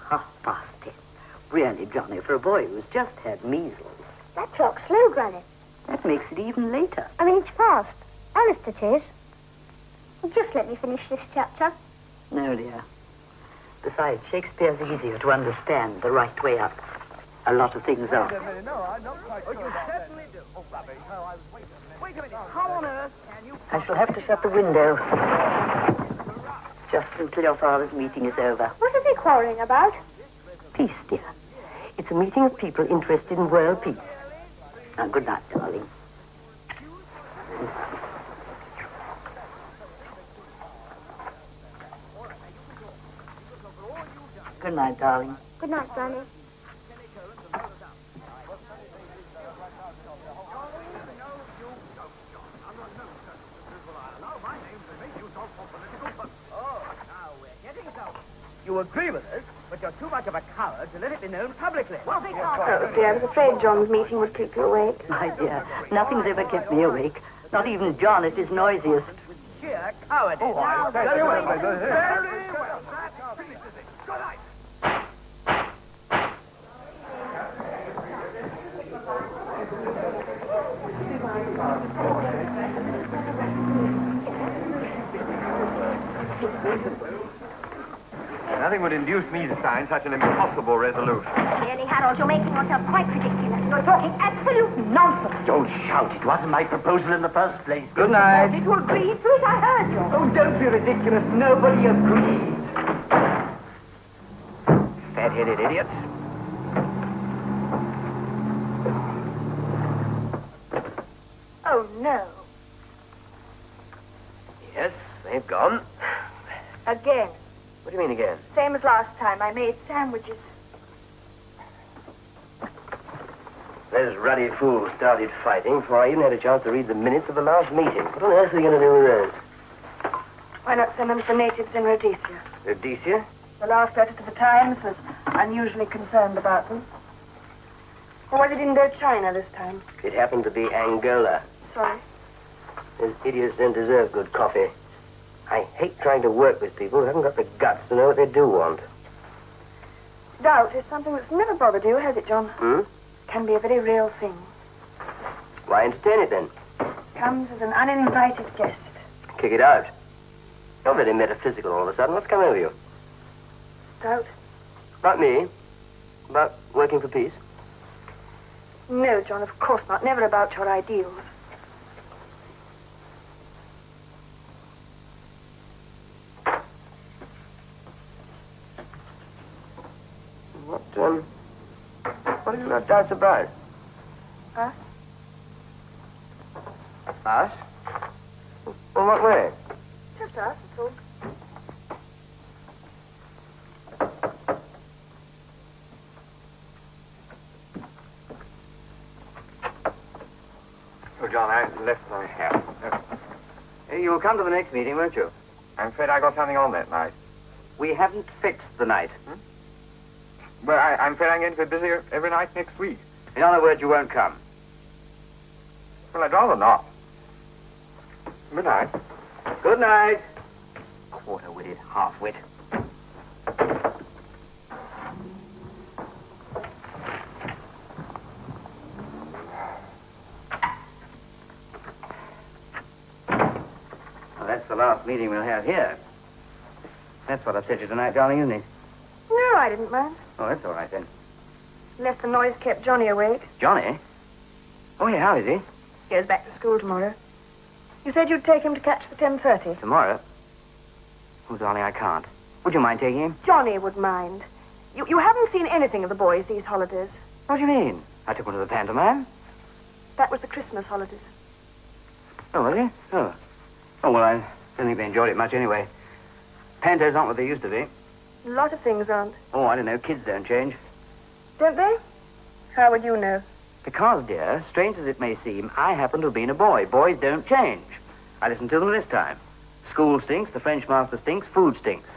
10:30. Really, Johnny, for a boy who's just had measles. That clock's slow, Granny. That makes it even later. I mean, it's fast. Honest it is. Just let me finish this chapter. No, dear. Besides, Shakespeare's easier to understand the right way up. A lot of things are. No, I'm not quite sure. You certainly do. Oh, rubbish. No, wait a minute. How on earth can you... I shall have to shut the window. Just until your father's meeting is over. What are they quarrelling about? Peace, dear. It's a meeting of people interested in world peace. Now, good night, darling. Good night, darling. Good night, Granny. You agree with us, but you're too much of a coward to let it be known publicly. Oh, dear, I was afraid John's meeting would keep you awake. My dear, nothing's ever kept me awake. Not even John at his noisiest. Sheer cowardice. now, Very well. Very well. That finishes it. Good night. Nothing would induce me to sign such an impossible resolution. Really, Harold, you're making yourself quite ridiculous. You're talking absolute nonsense. Don't shout. It wasn't my proposal in the first place. Good night. Did you agree to it? I heard you. Oh, don't be ridiculous. Nobody agreed. Fat-headed idiots. Oh, no. Yes, they've gone. Again. What do you mean again? Same as last time. I made sandwiches. Those ruddy fools started fighting before I even had a chance to read the minutes of the last meeting. What on earth are they going to do with those? Why not send them to the natives in Rhodesia? Rhodesia? The last letter to the Times was unusually concerned about them. Or was it Indochina this time? It happened to be Angola. Sorry. Those idiots don't deserve good coffee. I hate trying to work with people who haven't got the guts to know what they do want. Doubt is something that's never bothered you, has it, John? Can be a very real thing. Why entertain it, then? Comes as an uninvited guest. Kick it out. You're very metaphysical all of a sudden. What's come over you? Doubt? About me? About working for peace? No, John, of course not. Never about your ideals. What have you got doubts about? Us? Us? In what way? Just us, that's all. Oh, John, I left my hat. You'll come to the next meeting, won't you? I'm afraid I got something on that night. We haven't fixed the night. Well, I'm afraid I'm going to be busy every night next week. In other words, you won't come. Well, I'd rather not. Good night. Good night. Quarter-witted, half-wit. Well, that's the last meeting we'll have here. That's what I've said to you tonight, darling, isn't it? No, I didn't mind. Oh, that's all right, then. Unless the noise kept Johnny awake. Johnny? Oh, yeah, how is he? He goes back to school tomorrow. You said you'd take him to catch the 10:30. Tomorrow? Oh, darling, I can't. Would you mind taking him? Johnny would mind. You haven't seen anything of the boys these holidays. What do you mean? I took one to the pantomime. That was the Christmas holidays. Oh, was he? Oh. Oh, well, I don't think they enjoyed it much anyway. Pantos aren't what they used to be. A lot of things aren't. Oh, I don't know. Kids don't change. Don't they? How would you know? Because, dear, strange as it may seem, I happen to have been a boy. Boys don't change. I listened to them this time. School stinks, the French master stinks, food stinks.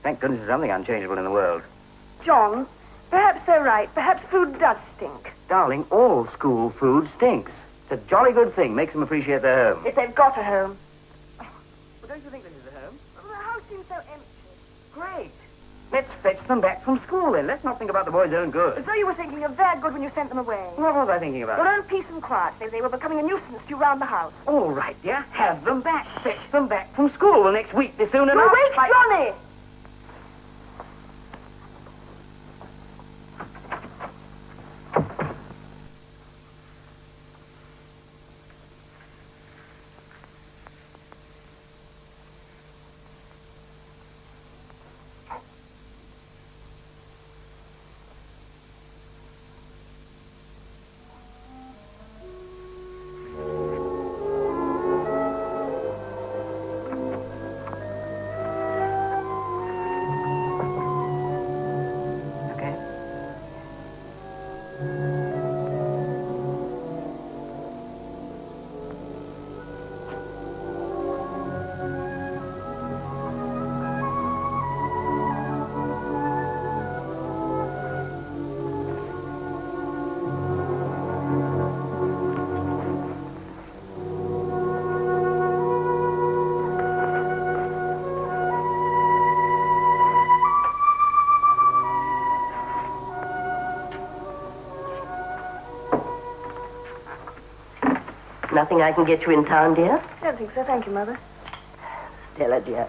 Thank goodness there's something unchangeable in the world. John, perhaps they're right. Perhaps food does stink. Darling, all school food stinks. It's a jolly good thing. Makes them appreciate their home. If they've got a home. Well, don't you think this is a home? The house seems so empty. Great. Let's fetch them back from school, then. Let's not think about the boys' own good. As though you were thinking of their good when you sent them away. What was I thinking about? Your own peace and quiet. They were becoming a nuisance to you round the house. All right, dear. Have them back. Fetch them back from school. Well, next week, they're soon enough. Wait, Johnny! Nothing I can get you in town, dear? I don't think so. Thank you, Mother. Stella, dear,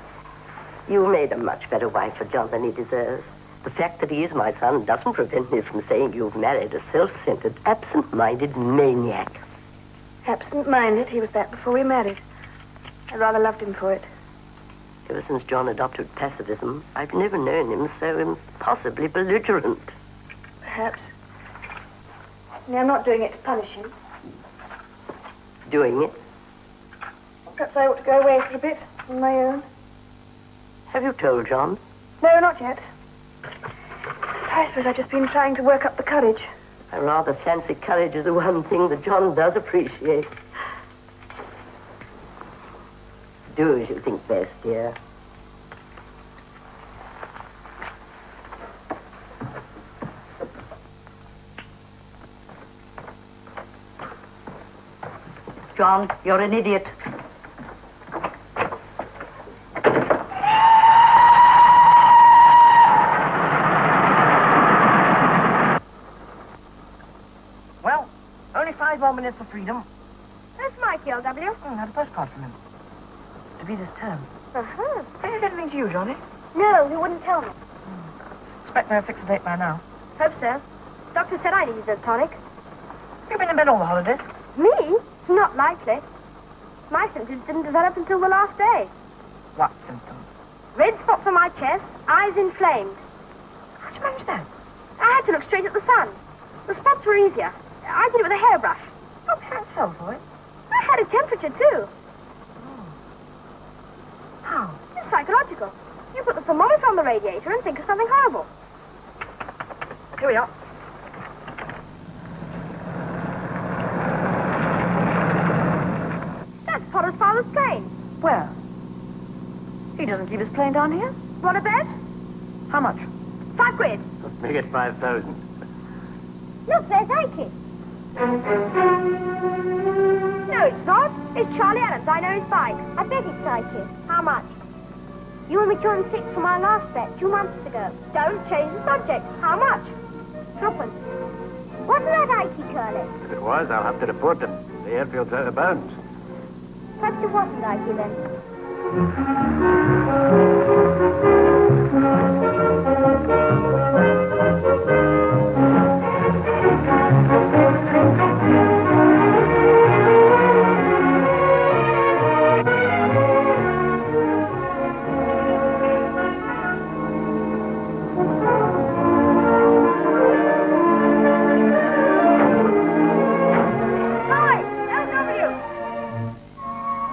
you made a much better wife for John than he deserves. The fact that he is my son doesn't prevent me from saying you've married a self-centered, absent-minded maniac. Absent-minded. He was that before we married. I rather loved him for it. Ever since John adopted pacifism, I've never known him so impossibly belligerent. Perhaps. No, I'm not doing it to punish him. Doing it? Perhaps I ought to go away for a bit on my own. Have you told John? No, not yet. I suppose I've just been trying to work up the courage. I rather fancy courage is the one thing that John does appreciate. Do as you think best, dear. John, you're an idiot. Well, only 5 more minutes of freedom. That's Mikey, L.W. Had a postcard from him. To be this term. Uh-huh. Has he said anything to you, Johnny? No, he wouldn't tell me. Expect they'll fix a date by now. Hope so. Doctor said I needed a tonic. You've been in bed all the holidays. Me? Not likely. My symptoms didn't develop until the last day. What symptoms? Red spots on my chest, eyes inflamed. How'd you manage that? I had to look straight at the sun. The spots were easier. I did it with a hairbrush. Your parents fell for it. I had a temperature, too. How? It's psychological. You put the thermometer on the radiator and think of something horrible. Here we are. That's Potter's father's plane. Where? He doesn't keep his plane down here? Want a bet? How much? 5 quid. Make it 5,000. Look, there's Ike. No, it's not. It's Charlie Adams. I know his bike. I bet it's Ike. How much? You and me turned 6 for my last bet 2 months ago. Don't change the subject. How much? Tuppence. Wasn't that Ike, Curly? If it was, I'll have to report them. The airfield's out of bounds. Perhaps it wasn't Ike then.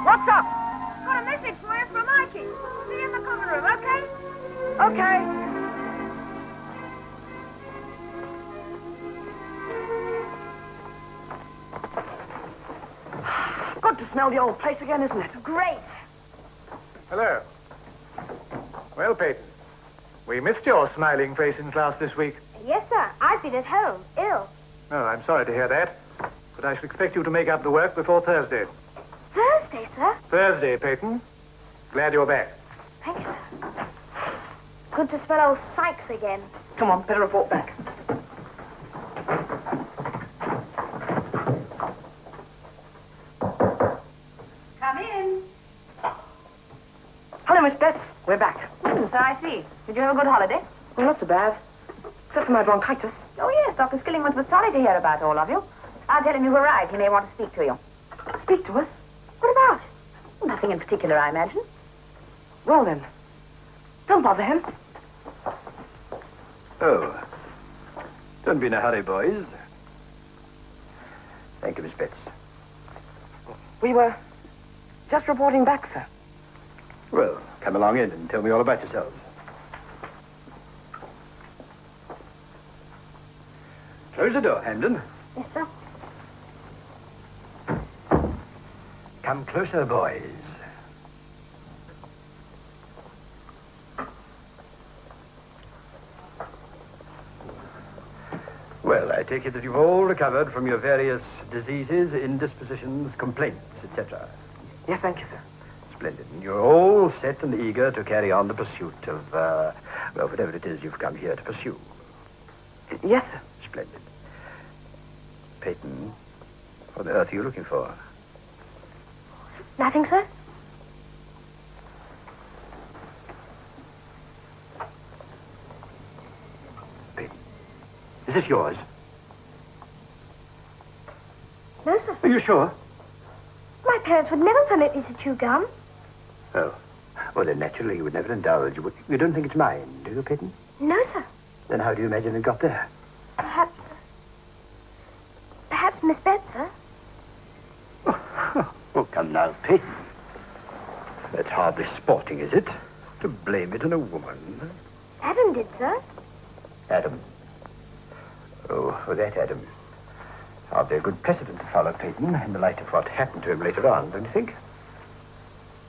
What's up? Got a message for you from Ike. See you in the common room, okay? Okay. Good to smell the old place again, isn't it? Great. Hello. Well, Peyton, we missed your smiling face in class this week. Yes, sir. I've been at home, ill. Oh, I'm sorry to hear that. But I shall expect you to make up the work before Thursday. Thursday, sir? Thursday, Peyton. Glad you're back. Thank you, sir. Good to smell old Sykes again. Come on, better report back. Come in. Hello, Miss Betts. We're back. So I see. Did you have a good holiday? Well, not so bad. Except for my bronchitis. Oh, yes. Dr. Skillingworth was sorry to hear about all of you. I'll tell him you've arrived. He may want to speak to you. Speak to us? What about? Nothing in particular, I imagine. Well, then. Don't bother him. Oh. Don't be in a hurry, boys. Thank you, Miss Betts. We were just reporting back, sir. Well, come along in and tell me all about yourselves. Close the door, Hamden. Yes, sir. Come closer, boys. Well, I take it that you've all recovered from your various diseases, indispositions, complaints, etc. Yes, thank you, sir. Splendid. And you're all set and eager to carry on the pursuit of, well, whatever it is you've come here to pursue. Yes, sir. Splendid. Peyton, what on earth are you looking for? Nothing, sir? Peyton, is this yours? No, sir. Are you sure? My parents would never permit me to chew gum. Oh. Well, then, naturally, you would never indulge. You don't think it's mine, do you, Peyton? No, sir. Then how do you imagine it got there? Perhaps Miss Betts, sir. Oh, come now, Peyton. That's hardly sporting, is it? To blame it on a woman. Adam did, sir. Adam? Oh, that Adam. Hardly a good precedent to follow, Peyton, in the light of what happened to him later on, don't you think?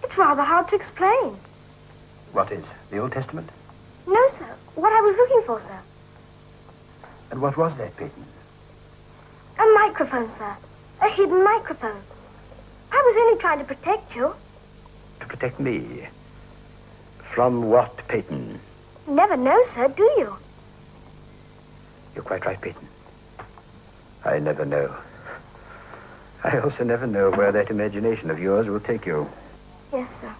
It's rather hard to explain. What is? The Old Testament? No, sir. What I was looking for, sir. And what was that, Peyton? A microphone, sir. A hidden microphone. I was only trying to protect you. To protect me? From what, Peyton? Never know, sir, do you? You're quite right, Peyton. I never know. I also never know where that imagination of yours will take you. Yes, sir.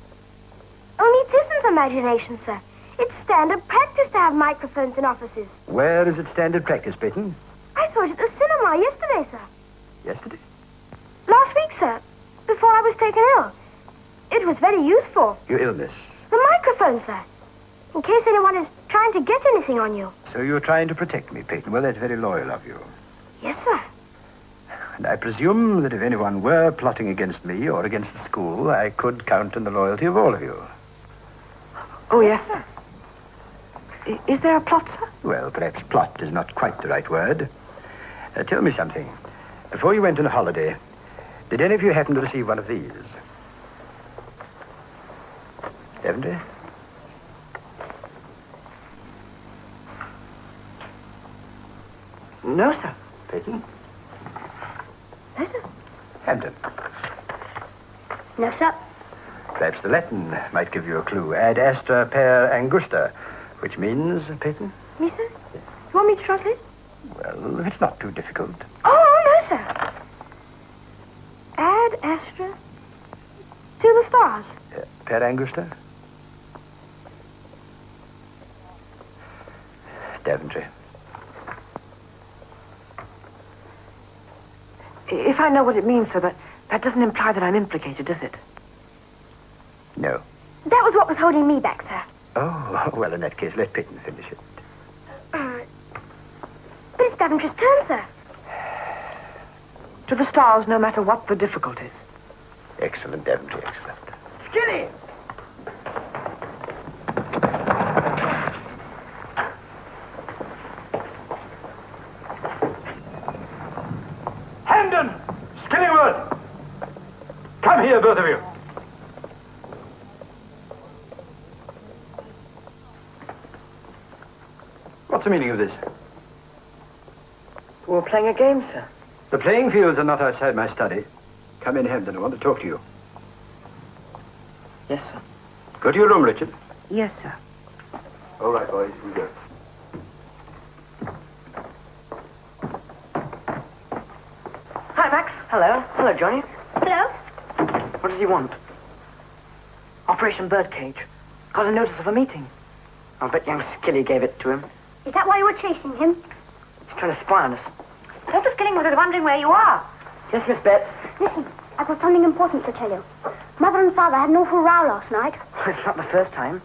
Only it isn't imagination, sir. It's standard practice to have microphones in offices. Where is it standard practice, Peyton? I saw it at the cinema yesterday, sir. Yesterday? Last week, sir. Before I was taken ill. It was very useful. Your illness. The microphone, sir. In case anyone is trying to get anything on you. So you're trying to protect me, Peyton. Well, that's very loyal of you. Yes, sir. And I presume that if anyone were plotting against me or against the school, I could count on the loyalty of all of you. Oh, yes, sir. Is there a plot, sir? Well, perhaps plot is not quite the right word. Tell me something. Before you went on a holiday, did any of you happen to receive one of these? Devondre? No, sir. Peyton? No, sir. Hampton? No, sir. Perhaps the Latin might give you a clue. Ad astra per angusta, which means, Peyton? Me, sir? You want me to translate? Well, if it's not too difficult. Oh, no, sir. Ad astra to the stars. Per angusta? Daventry. If I know what it means, sir, that doesn't imply that I'm implicated, does it? No. That was what was holding me back, sir. Oh, well, in that case, let Peyton finish it. But it's Daventry's turn, sir. To the stars, no matter what the difficulties. Excellent, Daventry, excellent. Skilly! Hamden! Skillingworth! Come here, both of you. What's the meaning of this? We're playing a game, sir. The playing fields are not outside my study. Come in, Hampden. I want to talk to you. Yes, sir. Go to your room, Richard. Yes, sir. All right, boys, we go. Hi, Max. Hello. Hello, Johnny. Hello? What does he want? Operation Birdcage. Got a notice of a meeting. I'll bet young Skilly gave it to him. Is that why you were chasing him? He's trying to spy on us. Dr. Skilling was wondering where you are. Yes, Miss Betts. Listen, I've got something important to tell you. Mother and Father had an awful row last night. It's not the first time.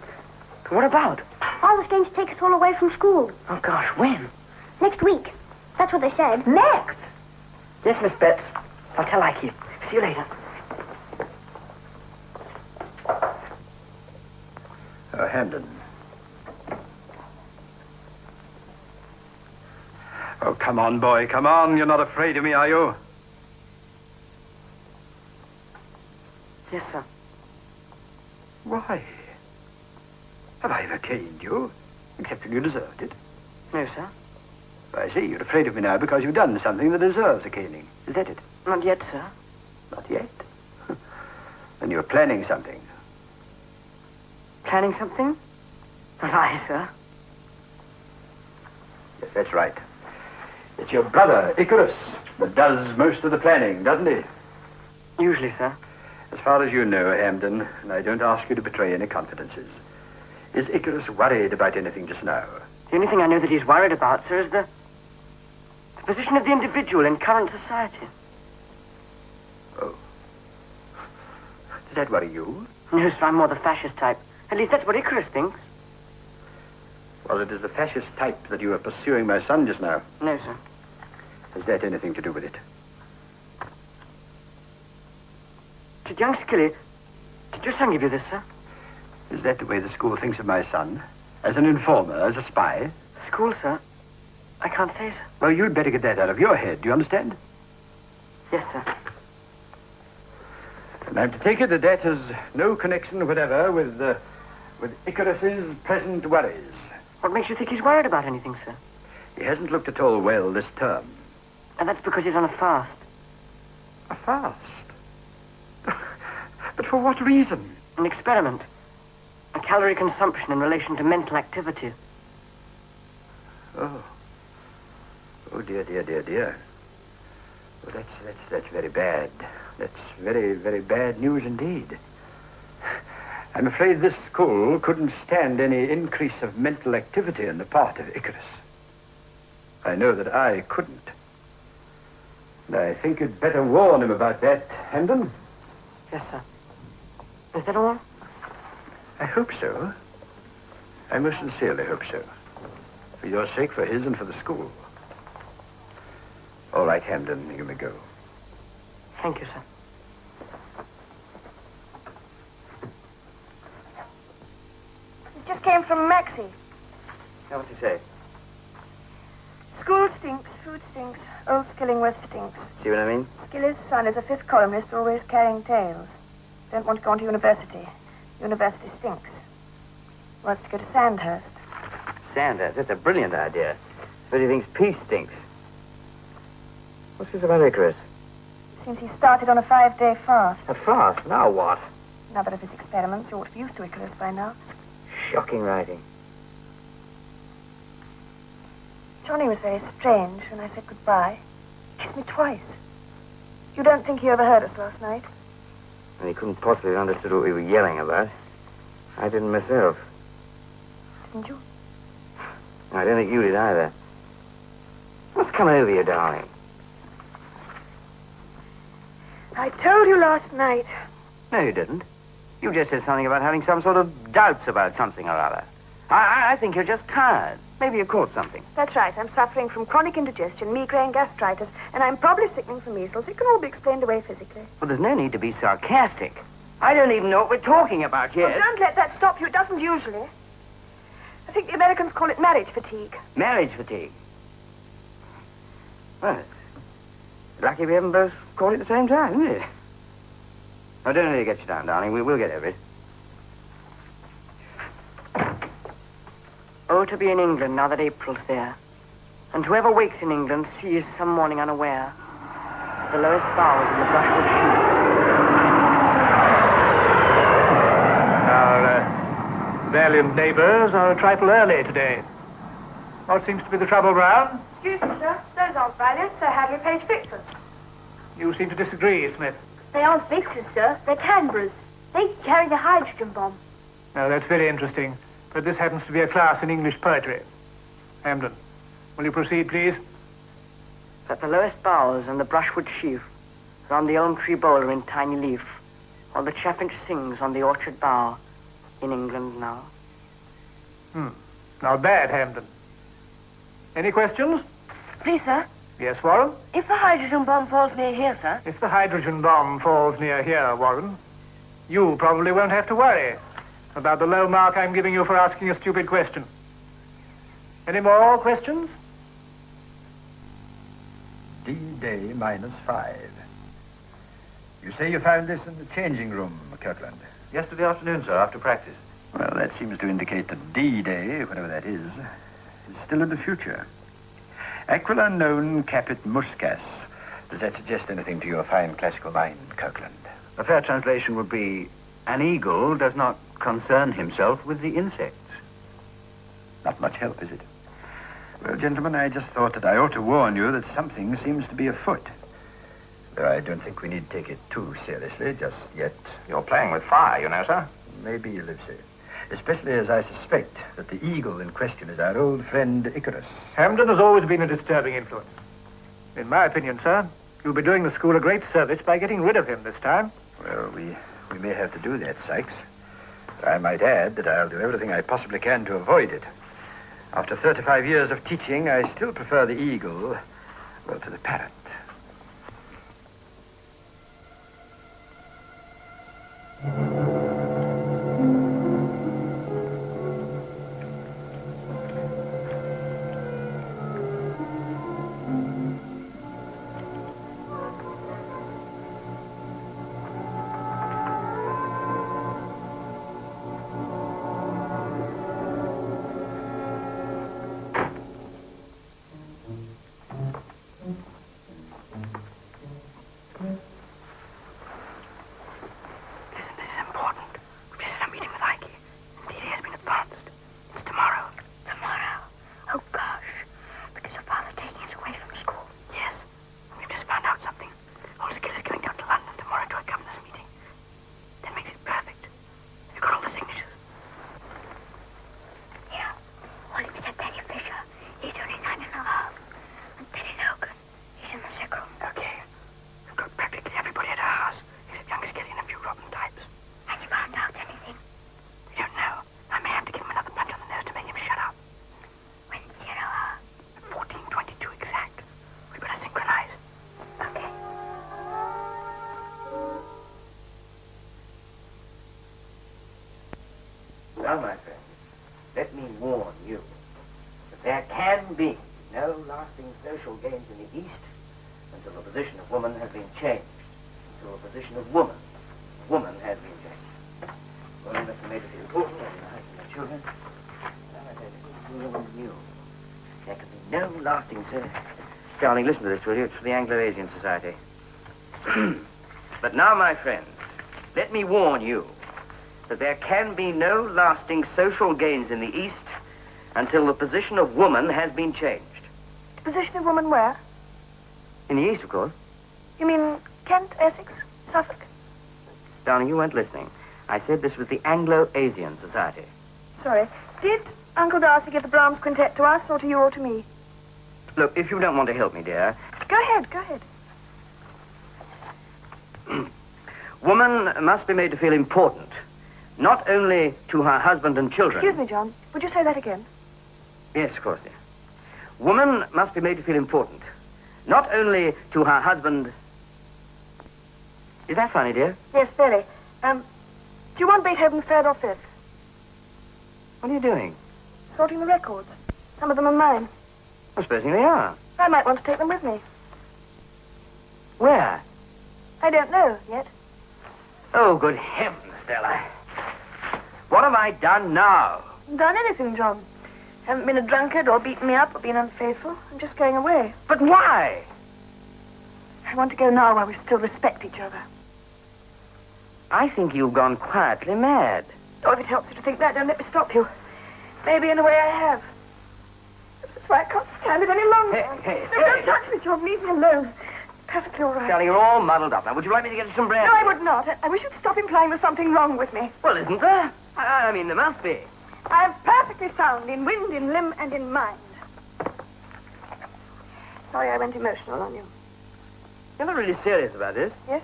But what about? Father's going to take us all away from school. Oh, gosh, when? Next week. That's what they said. Next? Yes, Miss Betts. I'll tell Ike. See you later. Hamden. Oh, come on, boy, come on. You're not afraid of me, are you? Yes, sir. Why? Have I ever caned you? Except when you deserved it. No, sir. I see, you're afraid of me now because you've done something that deserves a caning. Is that it? Not yet, sir. Not yet. Then you're planning something. Planning something? Not I, sir. Yes, that's right. It's your brother, Icarus, that does most of the planning, doesn't he? Usually, sir. As far as you know, Hamden, and I don't ask you to betray any confidences, is Icarus worried about anything just now? The only thing I know that he's worried about, sir, is the position of the individual in current society. Oh. Does that worry you? No, sir, I'm more the fascist type. At least that's what Icarus thinks. Well, it is the fascist type that you were pursuing my son just now. No, sir. Has that anything to do with it? Did young Skilly... Did your son give you this, sir? Is that the way the school thinks of my son? As an informer, as a spy? School, sir? I can't say, sir. Well, you'd better get that out of your head. Do you understand? Yes, sir. And I'm to take it that has no connection whatever with Icarus's present worries. What makes you think he's worried about anything, sir? He hasn't looked at all well this term. And that's because he's on a fast. A fast? But for what reason? An experiment. A calorie consumption in relation to mental activity. Oh. Oh, dear, dear, dear, dear. Well, that's very bad. That's very, very bad news indeed. I'm afraid this school couldn't stand any increase of mental activity on the part of Icarus. I know that I couldn't. And I think you'd better warn him about that, Hamden. Yes, sir. Is that all? I hope so. I most sincerely hope so. For your sake, for his, and for the school. All right, Hamden, you may go. Thank you, sir. It just came from Maxie. Now, what's he say? School stinks, food stinks, old Skillingworth stinks. See what I mean? Skilly's son is a fifth columnist, always carrying tales. Don't want to go on to university. University stinks. Wants to go to Sandhurst. Sanders, that's a brilliant idea. But he thinks peace stinks. What's this about Icarus? Seems he started on a 5-day fast. A fast? Now what? Another of his experiments. You ought to be used to Icarus by now. Shocking writing. Johnny was very strange when I said goodbye. Kissed me twice. You don't think he overheard us last night? And he couldn't possibly have understood what we were yelling about. I didn't myself. Didn't you? I don't think you did either. What's coming over you, darling? I told you last night. No, you didn't. You just said something about having some sort of doubts about something or other. I think you're just tired. Maybe you caught something. That's right. I'm suffering from chronic indigestion, migraine, gastritis, and I'm probably sickening from measles. It can all be explained away physically. Well, there's no need to be sarcastic. I don't even know what we're talking about yet. Well, don't let that stop you. It doesn't usually. I think the Americans call it marriage fatigue. Marriage fatigue. Well, it's lucky we haven't both caught it at the same time, isn't it? Oh, don't let it get you down, darling. We will get over it. Oh, to be in England now that April's there. And whoever wakes in England sees some morning unaware the lowest boughs in the brushwood shoot. Now, there, valiant neighbours are a trifle early today. What seems to be the trouble, Brown? Excuse me, sir. Those aren't valiant, Sir Hadley Page Victors. You seem to disagree, Smith. They aren't victors, sir. They're Canberras. They carry the hydrogen bomb. No, that's very interesting. But this happens to be a class in English poetry. Hamden, will you proceed, please? That the lowest boughs and the brushwood sheaf round the elm tree boulder in tiny leaf, while the chaffinch sings on the orchard bough in England now. Not bad, Hamden. Any questions? Please, sir, Yes, Warren? if the hydrogen bomb falls near here, sir, If the hydrogen bomb falls near here, Warren, you probably won't have to worry about the low mark I'm giving you for asking a stupid question. Any more questions? D-Day -5. You say you found this in the changing room, Kirkland? Yesterday afternoon, sir, after practice. Well, that seems to indicate that D-Day, whatever that is still in the future. Aquila non capit muscas. Does that suggest anything to your fine classical mind, Kirkland? A fair translation would be, an eagle does not concern himself with the insects. Not much help, is it? Well, gentlemen, I just thought that I ought to warn you that something seems to be afoot. Though I don't think we need take it too seriously just yet. You're playing with fire, you know, sir. Maybe you live safe. Especially as I suspect that the eagle in question is our old friend Icarus. Hamden has always been a disturbing influence. In my opinion, sir, you'll be doing the school a great service by getting rid of him this time. Well, we may have to do that, Sykes. But I might add that I'll do everything I possibly can to avoid it. After 35 years of teaching, I still prefer the eagle, well, to the parrot. Well, my friend, let me warn you that there can be no lasting social gains in the East until the position of woman has been changed. Until the position of woman has been changed. Women must be made to feel important and united in their children. Now I said, warn you. There can be no lasting... Darling, listen to this, will you? It's for the Anglo-Asian Society. But now, my friends, let me warn you that there can be no lasting social gains in the East until the position of woman has been changed. The position of woman where? In the East, of course. You mean Kent, Essex, Suffolk? Darling, you weren't listening. I said this was the Anglo-Asian Society. Sorry. Did Uncle Darcy give the Brahms Quintet to us, or to you, or to me? Look, if you don't want to help me, dear... Go ahead, go ahead. Woman must be made to feel important, not only to her husband and children... Excuse me, John. Would you say that again? Yes, of course, dear. Woman must be made to feel important, not only to her husband... Is that funny, dear? Yes, very. Do you want Beethoven third or fifth? What are you doing? Sorting the records. Some of them are mine. I'm supposing they are. I might want to take them with me. Where? I don't know yet. Oh, good heavens, Stella. What have I done now? Done anything, John. Haven't been a drunkard or beaten me up or been unfaithful. I'm just going away. But why? I want to go now while we still respect each other. I think you've gone quietly mad. Oh, if it helps you to think that, don't let me stop you. Maybe in a way I have. That's why I can't stand it any longer. Hey. Don't touch me, John. Leave me alone. Perfectly all right. Darling, you're all muddled up. Now, would you like me to get you some brandy? No, I would not. I wish you'd stop implying there's something wrong with me. Well, isn't there? I mean, there must be. I am perfectly sound in wind, in limb, and in mind. Sorry I went emotional on you. You're not really serious about this. Yes?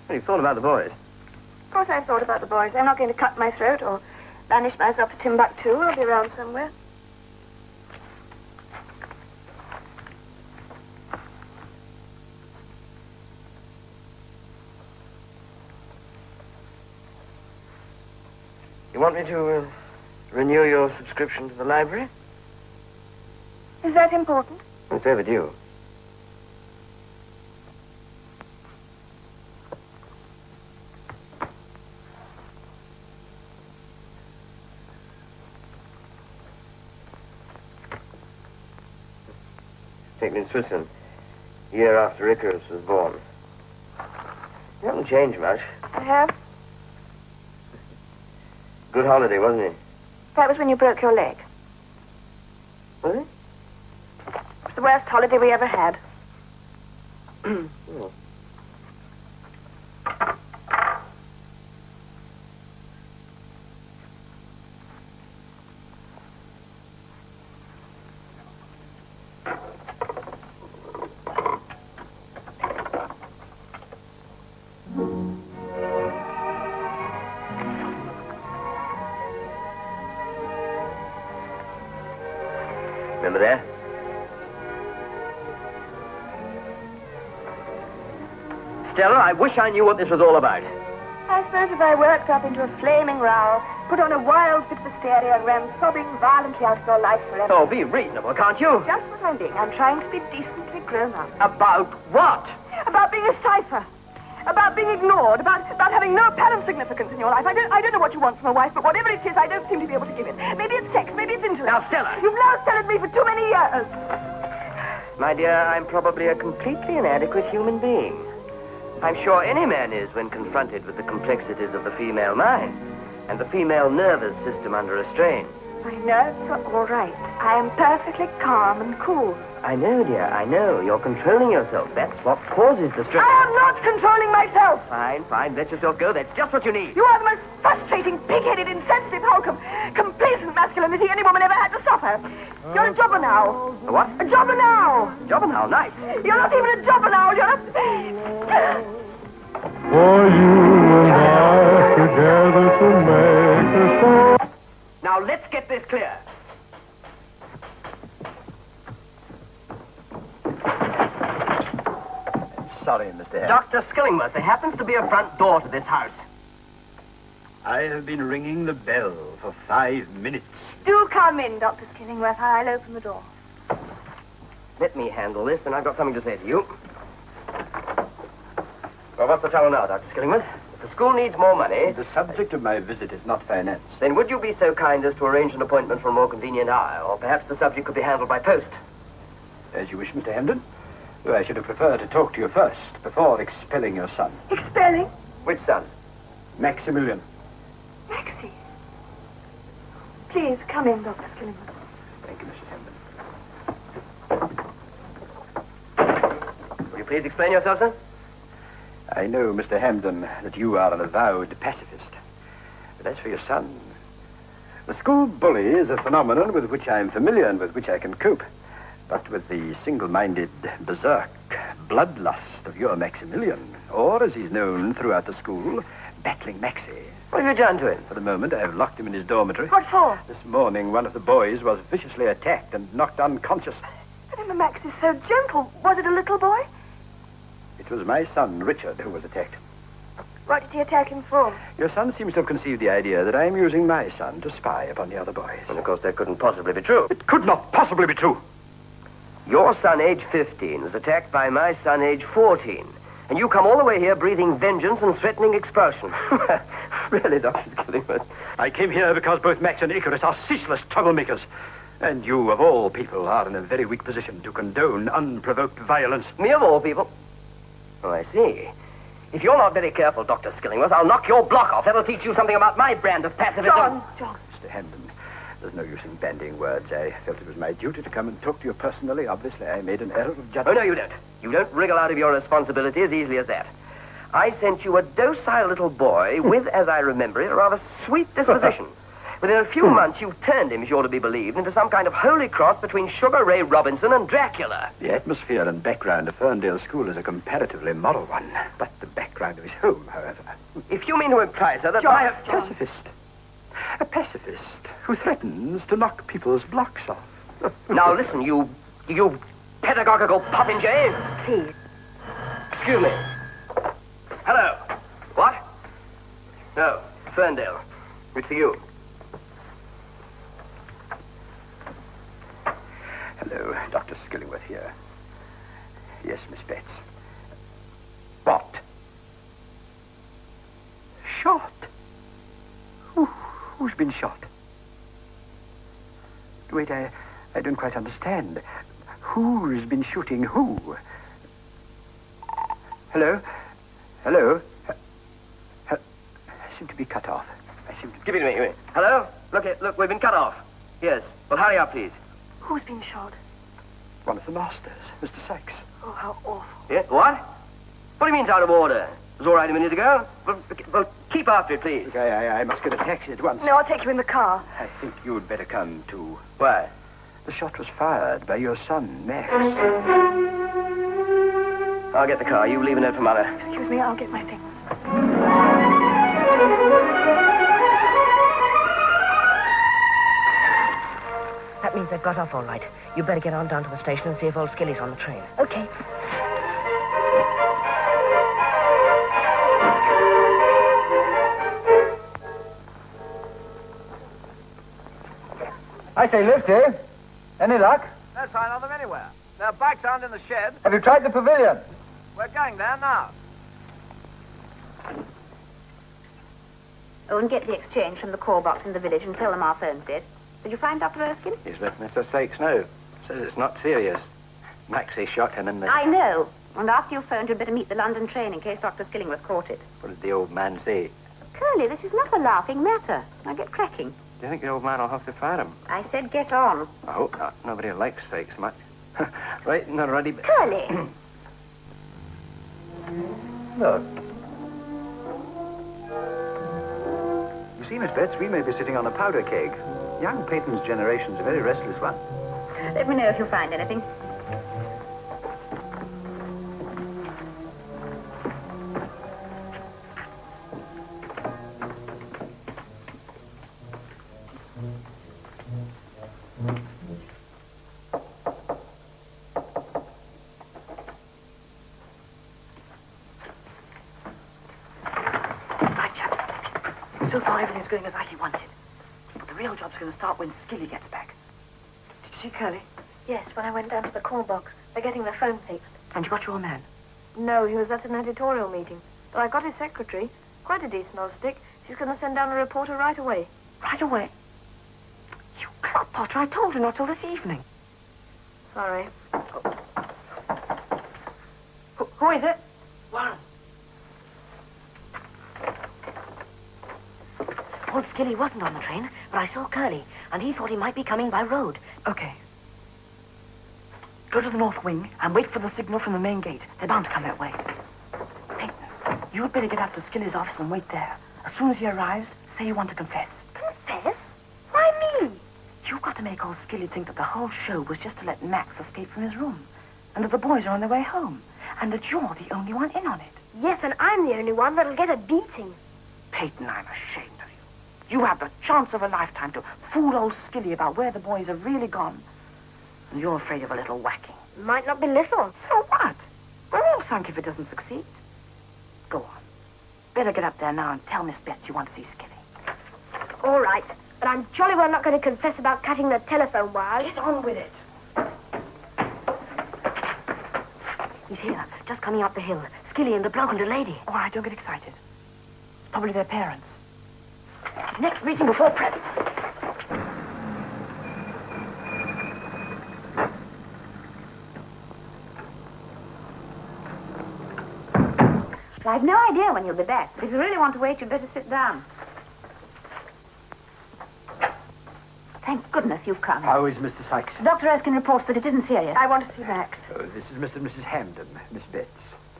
Well, you've thought about the boys. Of course I've thought about the boys. I'm not going to cut my throat or banish myself to Timbuktu. I'll be around somewhere. You want me to renew your subscription to the library? Is that important? It's overdue. Take me in Switzerland, a year after Icarus was born. You haven't changed much. I have. Good holiday, wasn't it? That was when you broke your leg. Was it? It was the worst holiday we ever had. Oh. Remember that? Stella, I wish I knew what this was all about. I suppose if I worked up into a flaming row, put on a wild bit of hysteria and ran sobbing violently out of your life forever. Oh, be reasonable, can't you? Just what I'm being. I'm trying to be decently grown up. About what? About being a cipher. About being ignored. About having no apparent significance in your life. I don't know what you want from a wife, but whatever it is, I don't seem to be able to give it. Maybe it's sex, maybe it's intellect. Now, Stella. You've low-selling me for too many years. My dear, I'm probably a completely inadequate human being. I'm sure any man is when confronted with the complexities of the female mind and the female nervous system under a strain. My nerves are all right. I am perfectly calm and cool. I know, dear, I know. You're controlling yourself. That's what causes the stress. I am not controlling myself. Fine. Let yourself go. That's just what you need. You are the most frustrating, pig-headed, insensitive hulk of complacent masculinity any woman ever had to suffer. You're a jobber now. A what? A jobber now. Jobber now, nice. You're not even a jobber now. You're a... For you and I together to make a story. Now, let's get this clear. Sorry, Mr. Hare. Dr. Skillingworth, there happens to be a front door to this house. I have been ringing the bell for 5 minutes. Do come in, Dr. Skillingworth. I'll open the door. Let me handle this, and I've got something to say to you. Well, what's the trouble now, Dr. Skillingworth? If the school needs more money... The subject of my visit is not finance. Then would you be so kind as to arrange an appointment for a more convenient hour? Or perhaps the subject could be handled by post? As you wish, Mr. Hamden. Though I should have preferred to talk to you first, before expelling your son. Expelling? Which son? Maximilian. Maxie. Please, come in, Dr. Skillingworth. Thank you, Mrs. Hamden. Will you please explain yourself, sir? I know, Mr. Hamden, that you are an avowed pacifist. But as for your son, the school bully is a phenomenon with which I am familiar and with which I can cope. But with the single-minded berserk bloodlust of your Maximilian, or as he's known throughout the school, Battling Maxie. What have you done to him? For the moment, I have locked him in his dormitory. What for? This morning, one of the boys was viciously attacked and knocked unconscious. But Emma Max is so gentle. Was it a little boy? It was my son, Richard, who was attacked. What did he attack him for? Your son seems to have conceived the idea that I am using my son to spy upon the other boys. And of course, that couldn't possibly be true. It could not possibly be true. Your son, age 15, was attacked by my son, age 14. And you come all the way here breathing vengeance and threatening expulsion. Really, Dr. Skillingworth? I came here because both Max and Icarus are ceaseless troublemakers. And you, of all people, are in a very weak position to condone unprovoked violence. Me of all people? Oh, I see. If you're not very careful, Dr. Skillingworth, I'll knock your block off. That'll teach you something about my brand of pacifism. John. Mr. Hendon, there's no use in bandying words. I felt it was my duty to come and talk to you personally. Obviously, I made an error of judgment. Oh, no, you don't. You don't wriggle out of your responsibility as easily as that. I sent you a docile little boy with, as I remember it, a rather sweet disposition. Within a few months, you've turned him, if you're to be believed, into some kind of holy cross between Sugar Ray Robinson and Dracula. The atmosphere and background of Ferndale School is a comparatively moral one. But the background of his home, however... If you mean to imply, sir, that John. Pacifist. A pacifist who threatens to knock people's blocks off. Now, listen, you pedagogical popinjay. Please. Excuse me. Hello. What? No, Ferndale. It's for you. Hello, Dr. Skillingworth here. Yes, Miss Betts. What? Shot? Who's been shot? Wait, I don't quite understand. Who's been shooting who? Hello? Hello? I seem to be cut off. Give it to me, give it. Hello? Look, we've been cut off. Yes. Well, hurry up, please. Who's been shot? One of the masters, Mr. Sykes. Oh, how awful. Yeah? What? What do you mean it's out of order? It was all right a minute ago. Well, keep after it, please. Look, I must get a taxi at once. No, I'll take you in the car. I think you'd better come, too. Why? The shot was fired by your son, Max. I'll get the car. You leave a note for Mother. Excuse me, I'll get my things. That means they've got off all right. You better get on down to the station and see if old Skilly's on the train. Okay. I say, Lifty, any luck? No sign of them anywhere. Their bikes aren't in the shed. Have you tried the pavilion? We're going there now. Oh, and get the exchange from the call box in the village and tell them our phone's dead. Did you find Dr. Erskine? He's let Mr. Sykes know. Says it's not serious. Maxie shot him in the... I know. And after you phoned, you'd better meet the London train in case Dr. Skillingworth caught it. What did the old man say? Curly, this is not a laughing matter. Now get cracking. Do you think the old man will have to fire him? I said get on. I hope not. Nobody likes Sykes much. Right, not ready. Curly! Look. You see, Miss Betts, we may be sitting on a powder keg. Young Peyton's generation's a very restless one. Let me know if you find anything. Right, chaps. So far, everything's going as I wanted. But the real job's going to start when Skilly gets back. Did you see Curly? Yes, when I went down to the call box. They're getting their phone fixed. And you got your man? No, he was at an editorial meeting. But I got his secretary. Quite a decent old stick. She's going to send down a reporter right away. Right away. You clod potter, I told you not till this evening. Sorry. Who is it? Warren. Old Skilly wasn't on the train, but I saw Curly, and he thought he might be coming by road. Okay. Go to the north wing and wait for the signal from the main gate. They're bound to come that way. Peyton, you had better get up to Skilly's office and wait there. As soon as he arrives, say you want to confess. Confess? Why me? You've got to make old Skilly think that the whole show was just to let Max escape from his room, and that the boys are on their way home, and that you're the only one in on it. Yes, and I'm the only one that'll get a beating. Peyton, I'm ashamed of you. You have the chance of a lifetime to fool old Skilly about where the boys have really gone. And you're afraid of a little whacking. Might not be little. So what? We're all sunk if it doesn't succeed. Go on. Better get up there now and tell Miss Betts you want to see Skilly. All right, but I'm jolly well not going to confess about cutting the telephone wires. Get on with it. He's here, just coming up the hill. Skilly and the bloke and the lady. All right, don't get excited. Probably their parents. Next meeting before prep. Well, I've no idea when you'll be back, but if you really want to wait, you'd better sit down. Thank goodness you've come. How is Mr. Sykes? Dr. Erskine reports that it isn't serious. I want to see Max. Oh, this is Mr. and Mrs. Hamden, Miss Betts.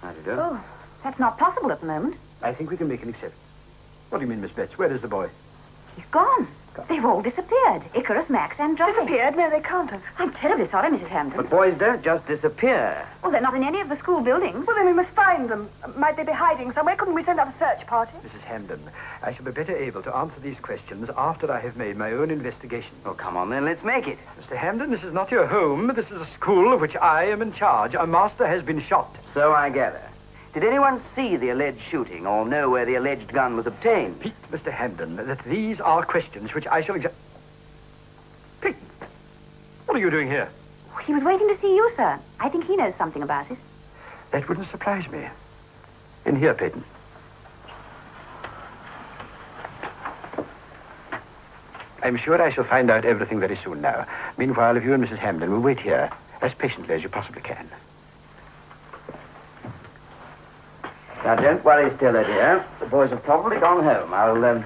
How do you do? Oh, that's not possible at the moment. I think we can make an exception. What do you mean, Miss Betts? Where is the boy? He's gone. They've all disappeared. Icarus, Max, and Johnny. Disappeared? No, they can't have. I'm terribly sorry, Mrs. Hampton. But boys don't just disappear. Well, they're not in any of the school buildings. Well, then we must find them. Might they be hiding somewhere? Couldn't we send out a search party? Mrs. Hamden, I shall be better able to answer these questions after I have made my own investigation. Oh, come on then, let's make it. Mr. Hamden, this is not your home. This is a school of which I am in charge. A master has been shot. So I gather. Did anyone see the alleged shooting or know where the alleged gun was obtained? Pete, Mr. Hamden, that these are questions which I shall examine. Pete, what are you doing here? He was waiting to see you, sir. I think he knows something about it. That wouldn't surprise me. In here, Peyton. I'm sure I shall find out everything very soon now. Meanwhile, if you and Mrs. Hamden will wait here as patiently as you possibly can. Now, don't worry, Stella, dear. The boys have probably gone home. I'll,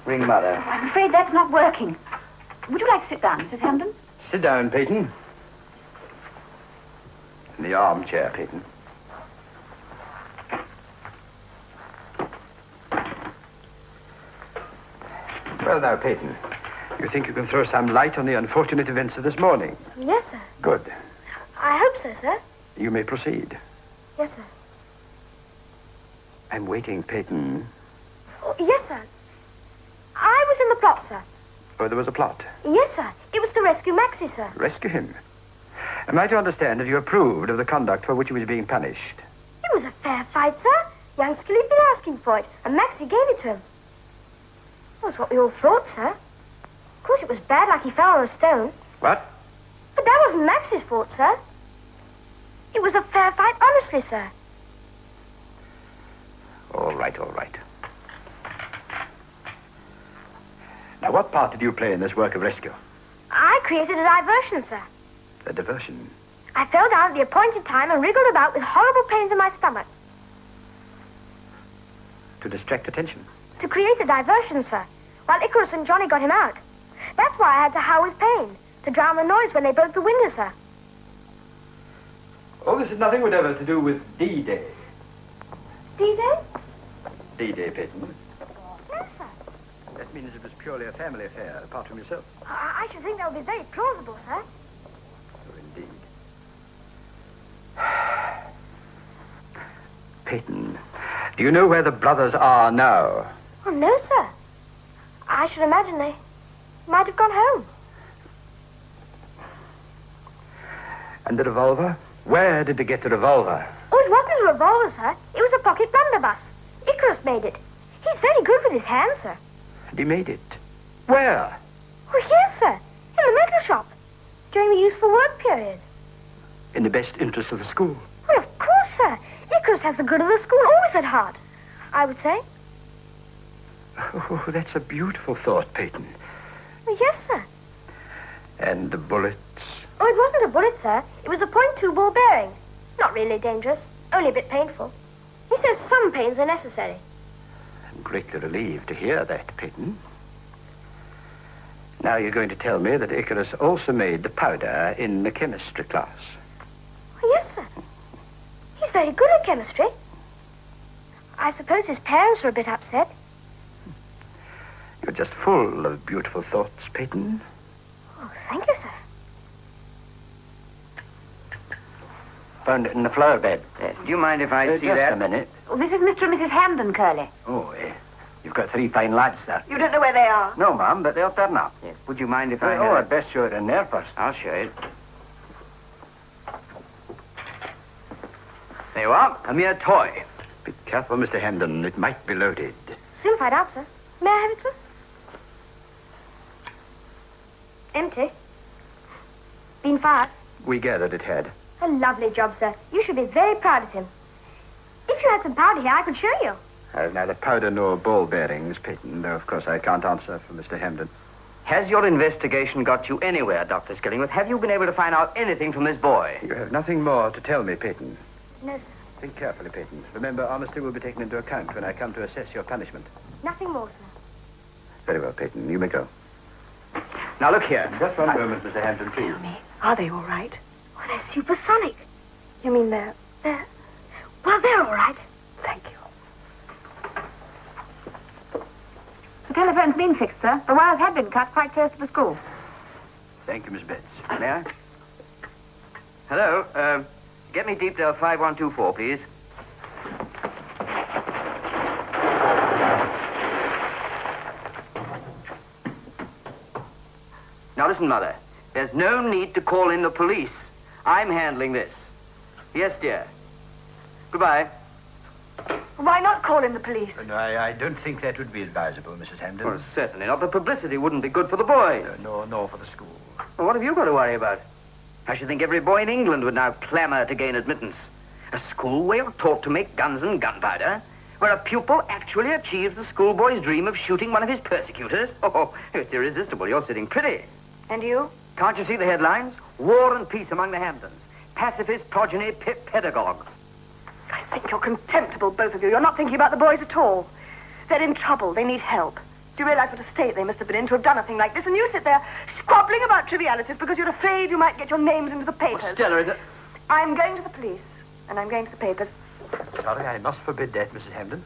ring Mother. I'm afraid that's not working. Would you like to sit down, Mrs. Hamden? Sit down, Peyton. In the armchair, Peyton. Well, now, Peyton, you think you can throw some light on the unfortunate events of this morning? Yes, sir. Good. I hope so, sir. You may proceed. Yes, sir. I'm waiting, Peyton. Oh, yes, sir. I was in the plot, sir. Oh, there was a plot. Yes, sir. It was to rescue Maxie, sir. Rescue him. Am I to understand that you approved of the conduct for which he was being punished? It was a fair fight, sir. Young Skilly'd been asking for it, and Maxie gave it to him. That was what we all thought, sir. Of course, it was bad, like he fell on a stone. What? But that wasn't Maxie's fault, sir. It was a fair fight, honestly, sir. All right, all right. Now, what part did you play in this work of rescue? I created a diversion, sir. A diversion? I fell down at the appointed time and wriggled about with horrible pains in my stomach. To distract attention? To create a diversion, sir, while Icarus and Johnny got him out. That's why I had to howl with pain, to drown the noise when they broke the window, sir. Oh, this has nothing whatever to do with D-Day. D-Day? D-Day, Peyton. No, sir. That means it was purely a family affair, apart from yourself. I should think that would be very plausible, sir. Oh, indeed. Peyton, do you know where the brothers are now? Oh, no, sir. I should imagine they might have gone home. And the revolver? Where did they get the revolver? Oh, it wasn't a revolver, sir. It was a pocket blunderbuss. Icarus made it. He's very good with his hands, sir. And he made it. Where? Oh, here, sir. In the metal shop. During the useful work period. In the best interest of the school. Well, of course, sir. Icarus has the good of the school always at heart, I would say. Oh, that's a beautiful thought, Peyton. Oh, yes, sir. And the bullets? Oh, it wasn't a bullet, sir. It was a .2 ball bearing. Not really dangerous. Only a bit painful. He says some pains are necessary. I'm greatly relieved to hear that, Peyton. Now you're going to tell me that Icarus also made the powder in the chemistry class. Oh, yes, sir. He's very good at chemistry. I suppose his parents were a bit upset. You're just full of beautiful thoughts, Peyton. Oh, thank you, sir. Found it in the flower bed. Yes. Do you mind if I see just that? a minute. Oh, this is Mr. and Mrs. Hamden, Curly. Oh, you've got three fine lads there. You don't know where they are? No, Mum, but they'll turn up. Yes. Would you mind if I... Oh, I'd best show it in there first. I'll show you. There you are, a mere toy. Be careful, Mr. Hamden. It might be loaded. Soon find out, sir. May I have it, sir? Empty. Been fired. We gathered it had. A lovely job, sir. You should be very proud of him. If you had some powder here, I could show you. I have neither powder nor ball bearings, Peyton, though, of course, I can't answer for Mr. Hamden. Has your investigation got you anywhere, Dr. Skillingworth? Have you been able to find out anything from this boy? You have nothing more to tell me, Peyton. No, sir. Think carefully, Peyton. Remember, honesty will be taken into account when I come to assess your punishment. Nothing more, sir. Very well, Peyton. You may go. Now, look here. Just one moment, Mr. Hampton, please. Tell me, are they all right? Oh, they're supersonic. You mean they're... Well, they're all right. Thank you. The telephone's been fixed, sir. The wires had been cut quite close to the school. Thank you, Miss Betts. May I? Hello, get me Deepdale 5124, please. Now listen, Mother. There's no need to call in the police. I'm handling this. Yes, dear. Goodbye. Why not call in the police? No, I don't think that would be advisable, Mrs. Hampton. Well, certainly not. The publicity wouldn't be good for the boys. Nor for the school. Well, what have you got to worry about? I should think every boy in England would now clamour to gain admittance. A school where you're taught to make guns and gunpowder, where a pupil actually achieves the schoolboy's dream of shooting one of his persecutors. Oh, it's irresistible. You're sitting pretty. And you? Can't you see the headlines? War and peace among the Hamptons. Pacifist progeny pedagogue. I think you're contemptible, both of you. You're not thinking about the boys at all. They're in trouble. They need help. Do you realize what a state they must have been in to have done a thing like this? And you sit there squabbling about trivialities because you're afraid you might get your names into the papers. Well, Stella, is it... I'm going to the police, and I'm going to the papers. Sorry, I must forbid that, Mrs. Hampton.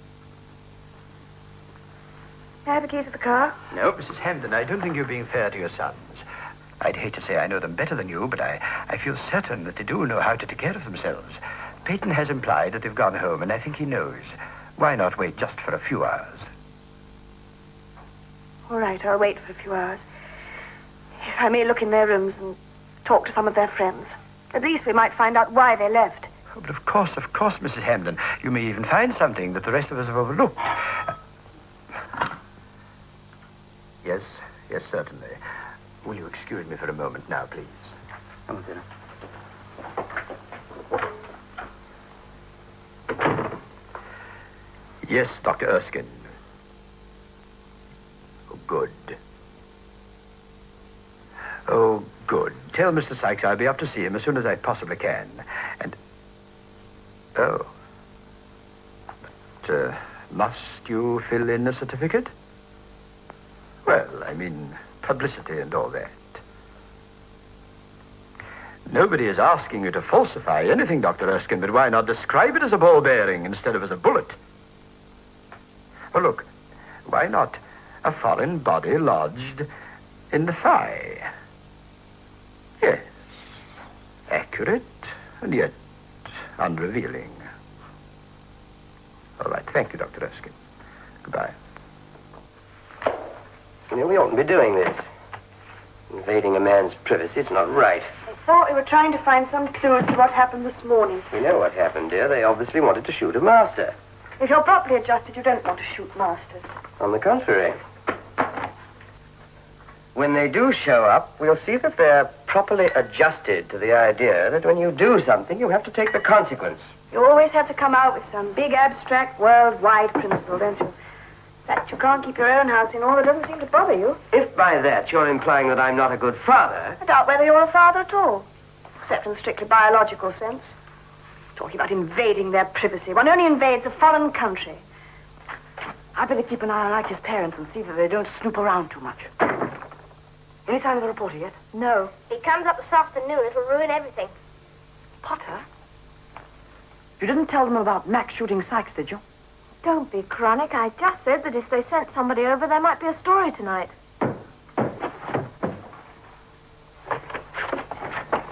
May I have the keys of the car? No, Mrs. Hampton, I don't think you're being fair to your sons. I'd hate to say I know them better than you, but I feel certain that they do know how to take care of themselves. Peyton has implied that they've gone home, and I think he knows. Why not wait just for a few hours? All right, I'll wait for a few hours. If I may look in their rooms and talk to some of their friends. At least we might find out why they left. Oh, but of course, Mrs. Hampton. You may even find something that the rest of us have overlooked. Yes, certainly. Will you excuse me for a moment now, please? Come on, Stella. Yes, Dr. Erskine. Oh, good. Oh, good. Tell Mr. Sykes I'll be up to see him as soon as I possibly can. And... Oh. But, must you fill in a certificate? Well, I mean, publicity and all that. Nobody is asking you to falsify anything, Dr. Erskine, but why not describe it as a ball bearing instead of as a bullet? Oh, look, why not a foreign body lodged in the thigh? Yes, accurate and yet unrevealing. All right, thank you, Dr. Erskine. Goodbye. You know, we oughtn't be doing this. Invading a man's privacy, it's not right. I thought we were trying to find some clues to what happened this morning. We know what happened, dear. They obviously wanted to shoot a master. If you're properly adjusted, you don't want to shoot masters. On the contrary. When they do show up, we'll see that they're properly adjusted to the idea that when you do something, you have to take the consequence. You always have to come out with some big, abstract, worldwide principle, don't you? In fact, you can't keep your own house in order doesn't seem to bother you. If by that you're implying that I'm not a good father... I doubt whether you're a father at all, except in the strictly biological sense. Talking about invading their privacy. One only invades a foreign country. I better keep an eye on Archie's parents and see that they don't snoop around too much. Any sign of the reporter yet? No. If he comes up this afternoon, it'll ruin everything. Potter? You didn't tell them about Max shooting Sykes, did you? Don't be chronic. I just said that if they sent somebody over, there might be a story tonight.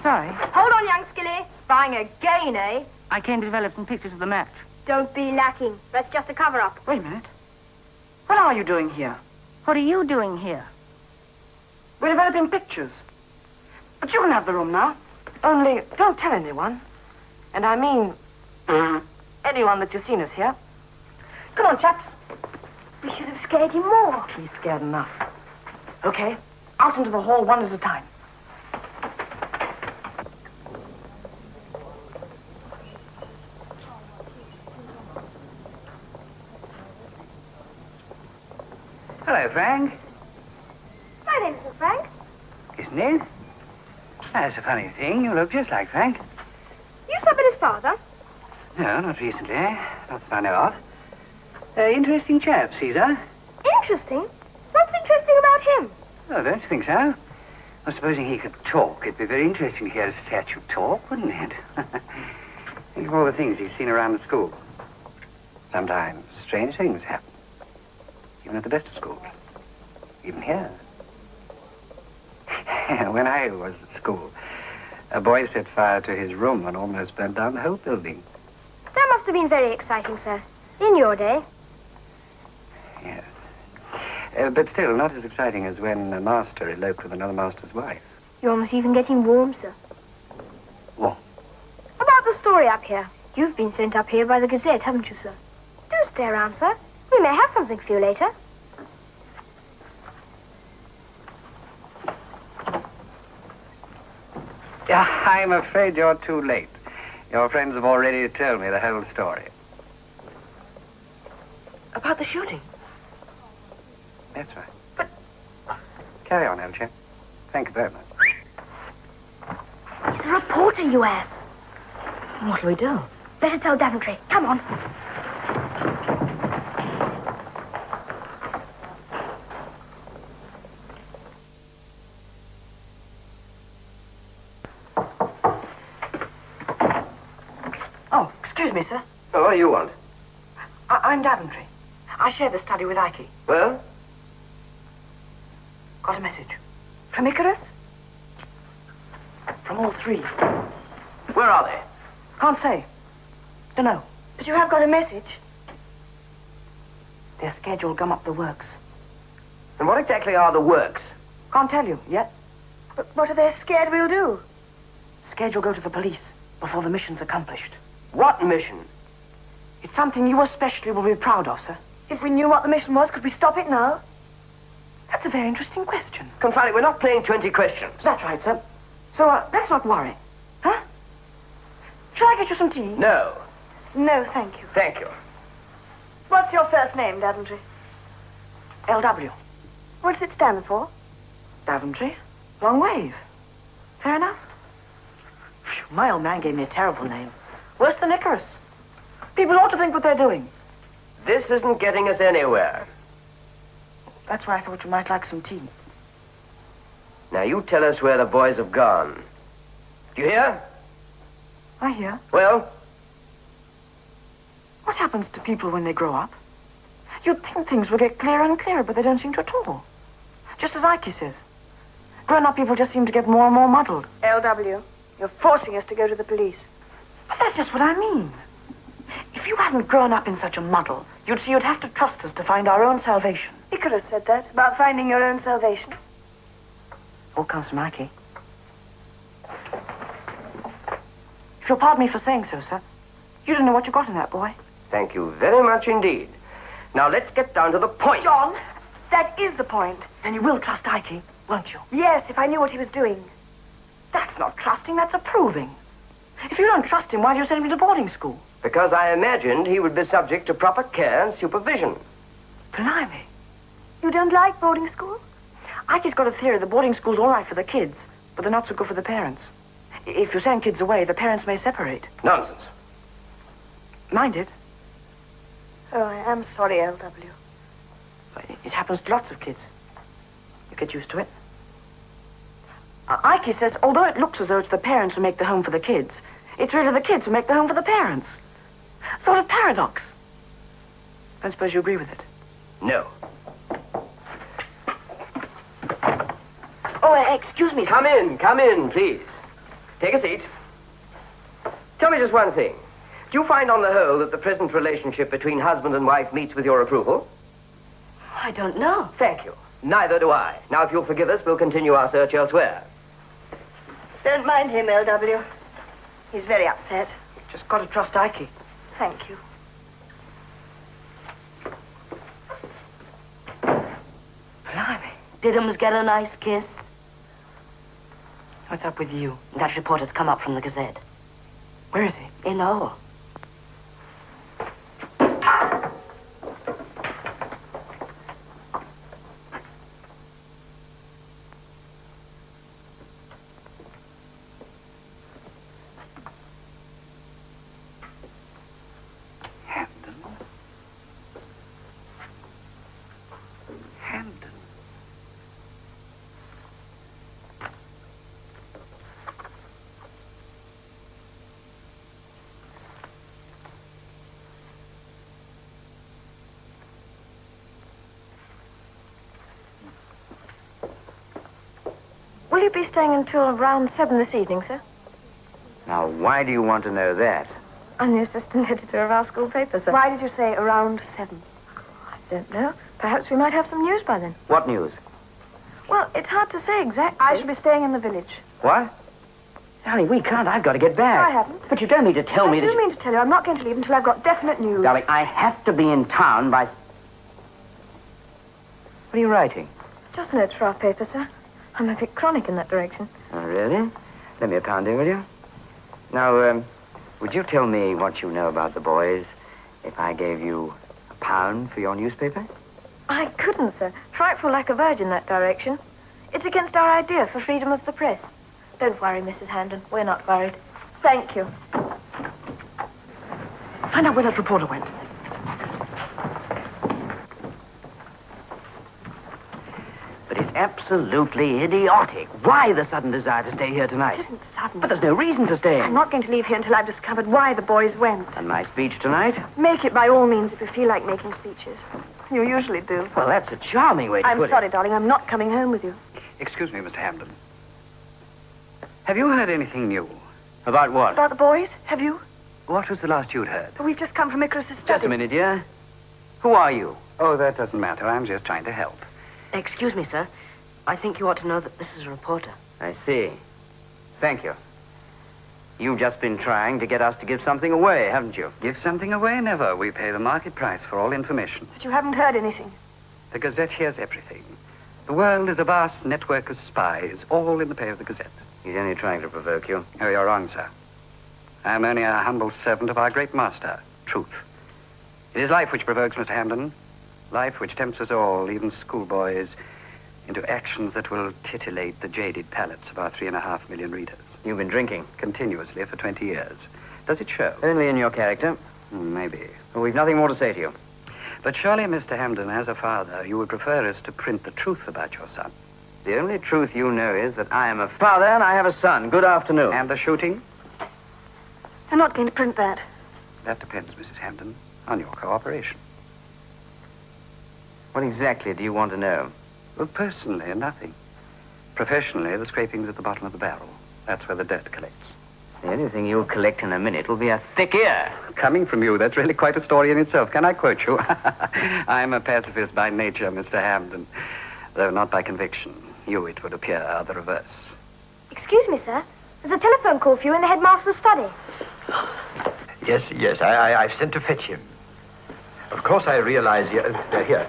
Sorry. Hold on, young Skilly. Spying again, eh? I came to develop some pictures of the match. Don't be lacking. That's just a cover-up. Wait a minute. What are you doing here? What are you doing here? We're developing pictures. But you can have the room now. Only, don't tell anyone. And I mean, anyone that you've seen us here. Come on, chaps. We should have scared him more. He's scared enough. Okay, out into the hall one at a time. Hello, Frank. My name isn't Frank. Isn't it? That's a funny thing. You look just like Frank. You somebody's father? No, not recently. Not that I know of. Interesting chap, Caesar. Interesting? What's interesting about him? Oh, don't you think so? Well, supposing he could talk, it'd be very interesting to hear a statue talk, wouldn't it? Think of all the things he's seen around the school. Sometimes strange things happen. Even at the best of schools. Even here. When I was at school, a boy set fire to his room and almost burnt down the whole building. That must have been very exciting, sir. In your day. Yes. But still, not as exciting as when a master eloped with another master's wife. You're almost even getting warm, sir. What? About the story up here. You've been sent up here by the Gazette, haven't you, sir? Do stay around, sir. We may have something for you later. I'm afraid you're too late. Your friends have already told me the whole story. About the shooting? That's right. But... Carry on, old chap. Thank you very much. He's a reporter, you ass. What'll we do? Better tell Daventry. Come on. Oh, excuse me, sir. Oh, what do you want? I'm Daventry. I share the study with Ike. Well? Got a message. From Icarus? From all three. Where are they? Can't say. Dunno. But you have got a message. They're scared you'll gum up the works. And what exactly are the works? Can't tell you yet. But what are they scared we'll do? Scared you'll go to the police before the mission's accomplished. What mission? It's something you especially will be proud of, sir. If we knew what the mission was, could we stop it now? That's a very interesting question. Confound it, we're not playing 20 questions. That's right, sir. So, let's not worry. Huh? Shall I get you some tea? No. No, thank you. Thank you. What's your first name, Daventry? LW. What does it stand for? Daventry. Long wave. Fair enough. Phew, my old man gave me a terrible name. Worse than Icarus. People ought to think what they're doing. This isn't getting us anywhere. That's why I thought you might like some tea. Now, you tell us where the boys have gone. Do you hear? I hear. Well? What happens to people when they grow up? You'd think things would get clearer and clearer, but they don't seem to at all. Just as Ike says. Grown-up people just seem to get more and more muddled. LW, you're forcing us to go to the police. But that's just what I mean. If you hadn't grown up in such a muddle, you'd see you'd have to trust us to find our own salvation. Icarus said that, about finding your own salvation. All comes from Ike. If you'll pardon me for saying so, sir, you don't know what you got in that boy. Thank you very much indeed. Now, let's get down to the point. John, that is the point. Then you will trust Ike, won't you? Yes, if I knew what he was doing. That's not trusting, that's approving. If you don't trust him, why do you send him to boarding school? Because I imagined he would be subject to proper care and supervision. Blimey. You don't like boarding school? Ike's got a theory the boarding school's all right for the kids, but they're not so good for the parents. If you send kids away, the parents may separate. Nonsense. Mind it. Oh, I am sorry, LW. It happens to lots of kids. You get used to it. Ike says, although it looks as though it's the parents who make the home for the kids, it's really the kids who make the home for the parents. Sort of paradox. Don't suppose you agree with it? No. Oh, excuse me. Come in, please. Take a seat. Tell me just one thing. Do you find on the whole that the present relationship between husband and wife meets with your approval? I don't know. Thank you. Neither do I. Now, if you'll forgive us, we'll continue our search elsewhere. Don't mind him, LW. He's very upset. Just got to trust Ike. Thank you. Blimey. Did Ums get a nice kiss? What's up with you? That reporter's come up from the Gazette. Where is he? In Hull. Will you be staying until around 7 this evening, sir? Now, why do you want to know that? I'm the assistant editor of our school paper, sir. Why did you say around 7? I don't know. Perhaps we might have some news by then. What news? Well, it's hard to say exactly. I shall be staying in the village. What? Darling, we can't. I've got to get back. I haven't. But you don't mean to tell me I that do mean to tell you, I'm not going to leave until I've got definite news. Darling, I have to be in town by... What are you writing? Just notes for our paper, sir. I'm a bit chronic in that direction. Oh, really? Lend me a pounding, will you? Now, would you tell me what you know about the boys if I gave you £1 for your newspaper? I couldn't, sir. Frightful lack of urge in that direction. It's against our idea for freedom of the press. Don't worry, Mrs. Hamden. We're not worried. Thank you. Find out where that reporter went. But it's absolutely idiotic. Why the sudden desire to stay here tonight? It isn't sudden. But there's no reason to stay. I'm not going to leave here until I've discovered why the boys went. And my speech tonight? Make it by all means if you feel like making speeches. You usually do. Well, that's a charming way to I'm put sorry, it. darling. I'm not coming home with you. Excuse me, Mr. Hamden. Have you heard anything new? About what? About the boys? Have you? What was the last you'd heard? We've just come from Icarus's study. Just a minute, dear. Who are you? Oh, that doesn't matter. I'm just trying to help. Excuse me, sir. I think you ought to know that this is a reporter. I see. Thank you. You've just been trying to get us to give something away, haven't you? Give something away? Never. We pay the market price for all information. But you haven't heard anything. The Gazette hears everything. The world is a vast network of spies, all in the pay of the Gazette. He's only trying to provoke you. Oh, you're wrong, sir. I'm only a humble servant of our great master, Truth. It is life which provokes, Mr. Hamden. Life which tempts us all, even schoolboys, into actions that will titillate the jaded palates of our 3.5 million readers. You've been drinking? Continuously for 20 years. Does it show? Only in your character. Maybe. Well, we've nothing more to say to you. But surely, Mr. Hamden, as a father, you would prefer us to print the truth about your son. The only truth you know is that I am a father and I have a son. Good afternoon. And the shooting? I'm not going to print that. That depends, Mrs. Hamden, on your cooperation. What exactly do you want to know? Well, personally, nothing. Professionally, the scraping's at the bottom of the barrel. That's where the dirt collects. The only thing you'll collect in a minute will be a thick ear. Coming from you, that's really quite a story in itself. Can I quote you? I'm a pacifist by nature, Mr. Hamden, though not by conviction. You, it would appear, are the reverse. Excuse me, sir. There's a telephone call for you in the headmaster's study. Yes, I've sent to fetch him. Of course I realize they're here.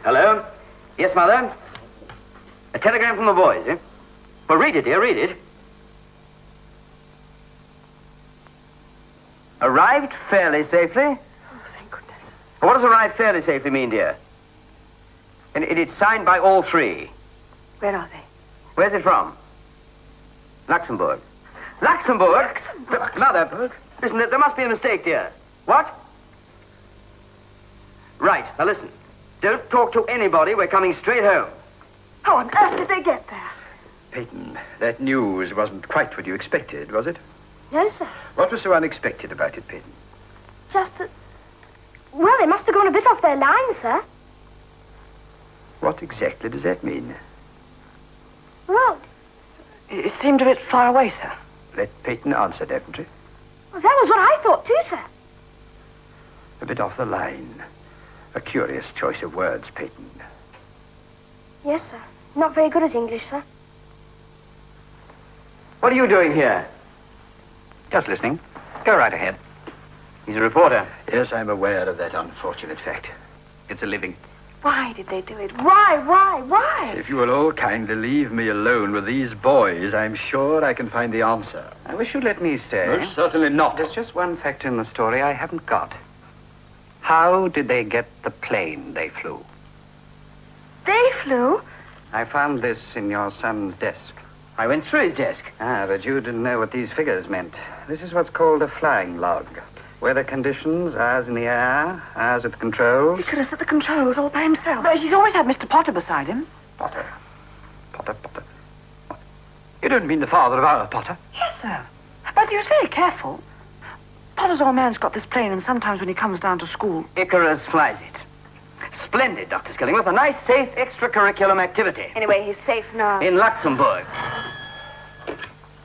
Hello? Yes, Mother? A telegram from the boys, eh? Well, read it, dear, read it. Arrived fairly safely? Oh, thank goodness. What does arrived fairly safely mean, dear? And it's signed by all three. Where are they? Where's it from? Luxembourg. Luxembourg? Mother, listen, there must be a mistake, dear. What? Right, now listen. Don't talk to anybody. We're coming straight home. How on earth did they get there? Peyton, that news wasn't quite what you expected, was it? No, sir. What was so unexpected about it, Peyton? Just that... Well, they must have gone a bit off their line, sir. What exactly does that mean? Well, It seemed a bit far away, sir. Let Peyton answer, Daventry. that was what I thought too, sir. A bit off the line. A curious choice of words, Peyton. Yes, sir. Not very good at English, sir. What are you doing here? Just listening. Go right ahead. He's a reporter. Yes, I'm aware of that unfortunate fact. It's a living. Why did they do it? Why? If you will all kindly leave me alone with these boys, I'm sure I can find the answer. I wish you'd let me say. Most certainly not. There's just one fact in the story I haven't got. How did they get the plane they flew? They flew? I found this in your son's desk. I went through his desk. Ah, but you didn't know what these figures meant. This is what's called a flying log. Weather conditions, hours in the air, hours at the controls. Icarus at the controls all by himself. But he's always had Mr. Potter beside him. Potter. You don't mean the father of our Potter? Yes, sir. But he was very careful. Potter's old man's got this plane, and sometimes when he comes down to school... Icarus flies it. Splendid, Dr. Skillingworth. A nice, safe, extracurriculum activity. Anyway, he's safe now. In Luxembourg.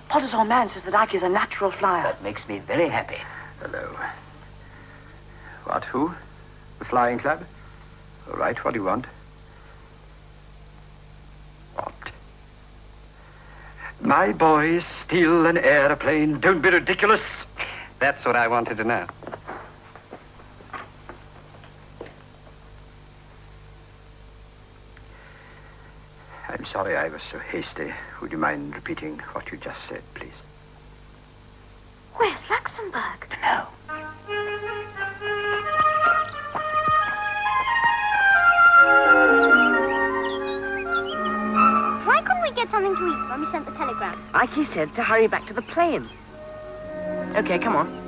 Potter's old man says that Ike is a natural flyer. That makes me very happy. Hello. What, who? The flying club? All right, what do you want? What? My boys steal an airplane. Don't be ridiculous. That's what I wanted to know. I'm sorry I was so hasty. Would you mind repeating what you just said, please? Where's Luxembourg? No. Why couldn't we get something to eat when we sent the telegram? Ike said to hurry back to the plane. Okay, come on.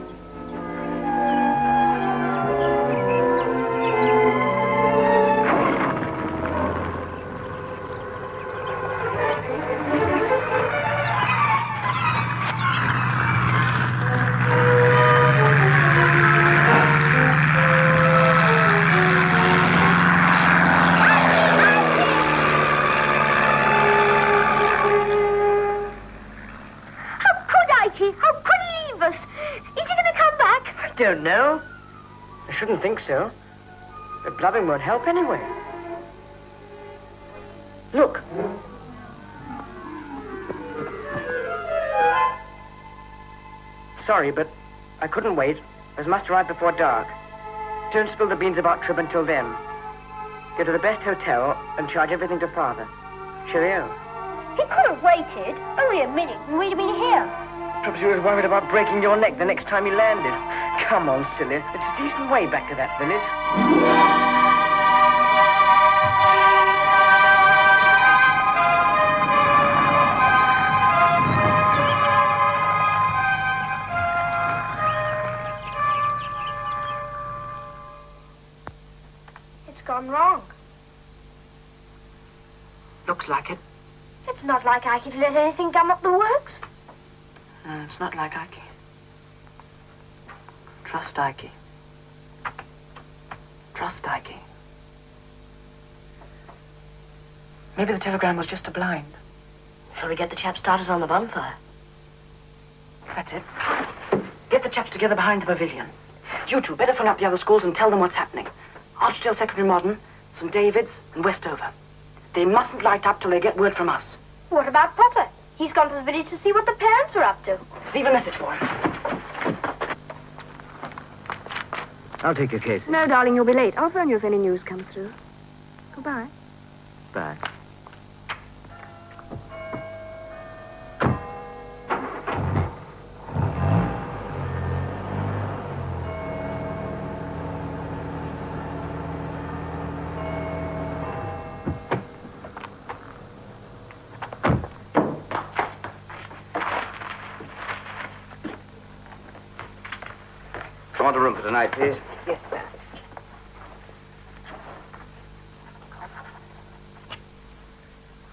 Don't know. I shouldn't think so. But blubbing won't help anyway. Look. Sorry, but I couldn't wait. I must arrive before dark. Don't spill the beans about trip until then. Go to the best hotel and charge everything to Father. Cheerio. He could have waited only a minute and we'd have been here. Perhaps he was worried about breaking your neck the next time he landed. Come on, silly. It's a decent way back to that village. It's gone wrong. Looks like it. It's not like I could let anything come up the works. No, it's not like Ike. Trust Ike. Trust Ike. Maybe the telegram was just a blind. Shall we get the chaps started on the bonfire? That's it. Get the chaps together behind the pavilion. You two better phone up the other schools and tell them what's happening. Archdale Secondary Modern, St. David's, and Westover. They mustn't light up till they get word from us. What about Potter? He's gone to the village to see what the parents are up to. Leave a message for him. I'll take your case. No, darling, you'll be late. I'll phone you if any news comes through. Goodbye. Bye. I want a room for tonight, please. Yes, sir.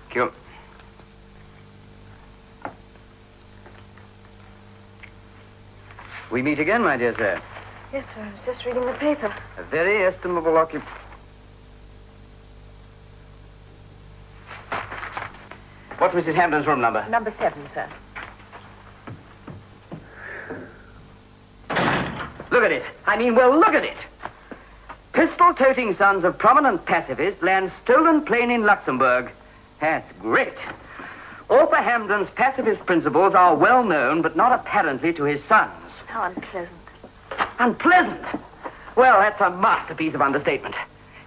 Thank you. We meet again, my dear sir. Yes, sir. I was just reading the paper. A very estimable occupation. What's Mrs. Hampton's room number? Number 7, sir. Look at it. I mean, well, look at it. Pistol-toting sons of prominent pacifists land stolen plane in Luxembourg. That's great. Arthur Hampden's pacifist principles are well known, but not apparently to his sons. How unpleasant. Unpleasant? Well, that's a masterpiece of understatement.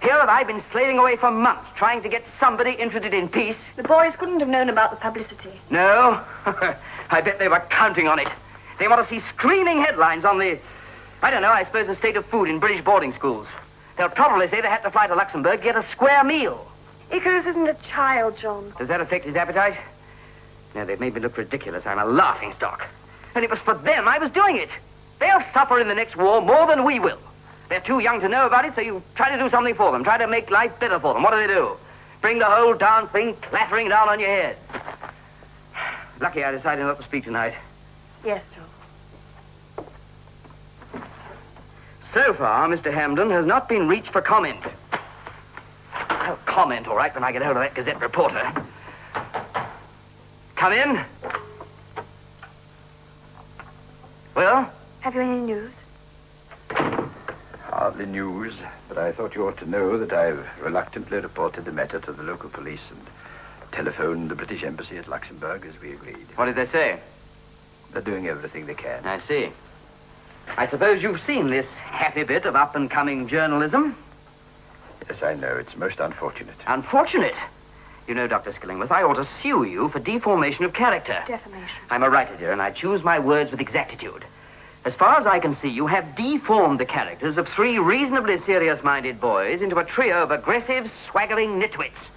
Here have I been slaving away for months, trying to get somebody interested in peace. The boys couldn't have known about the publicity. No? I bet they were counting on it. They want to see screaming headlines on the, I don't know, I suppose the state of food in British boarding schools. They'll probably say they had to fly to Luxembourg to get a square meal. Icarus isn't a child, John. Does that affect his appetite? No, they've made me look ridiculous. I'm a laughingstock. And it was for them I was doing it. They'll suffer in the next war more than we will. They're too young to know about it, so you try to do something for them. Try to make life better for them. What do? Bring the whole darn thing clattering down on your head. Lucky I decided not to speak tonight. Yes, John. So far, Mr. Hampden has not been reached for comment. I'll comment, all right, when I get hold of that Gazette reporter. Come in. Well? Have you any news? Hardly news, but I thought you ought to know that I've reluctantly reported the matter to the local police and telephoned the British Embassy at Luxembourg as we agreed. What did they say? They're doing everything they can. I see. I suppose you've seen this happy bit of up-and-coming journalism? Yes, I know. It's most unfortunate. Unfortunate? You know, Dr. Skillingworth, I ought to sue you for deformation of character. Defamation. I'm a writer, dear, and I choose my words with exactitude. As far as I can see, you have deformed the characters of 3 reasonably serious-minded boys into a trio of aggressive, swaggering nitwits.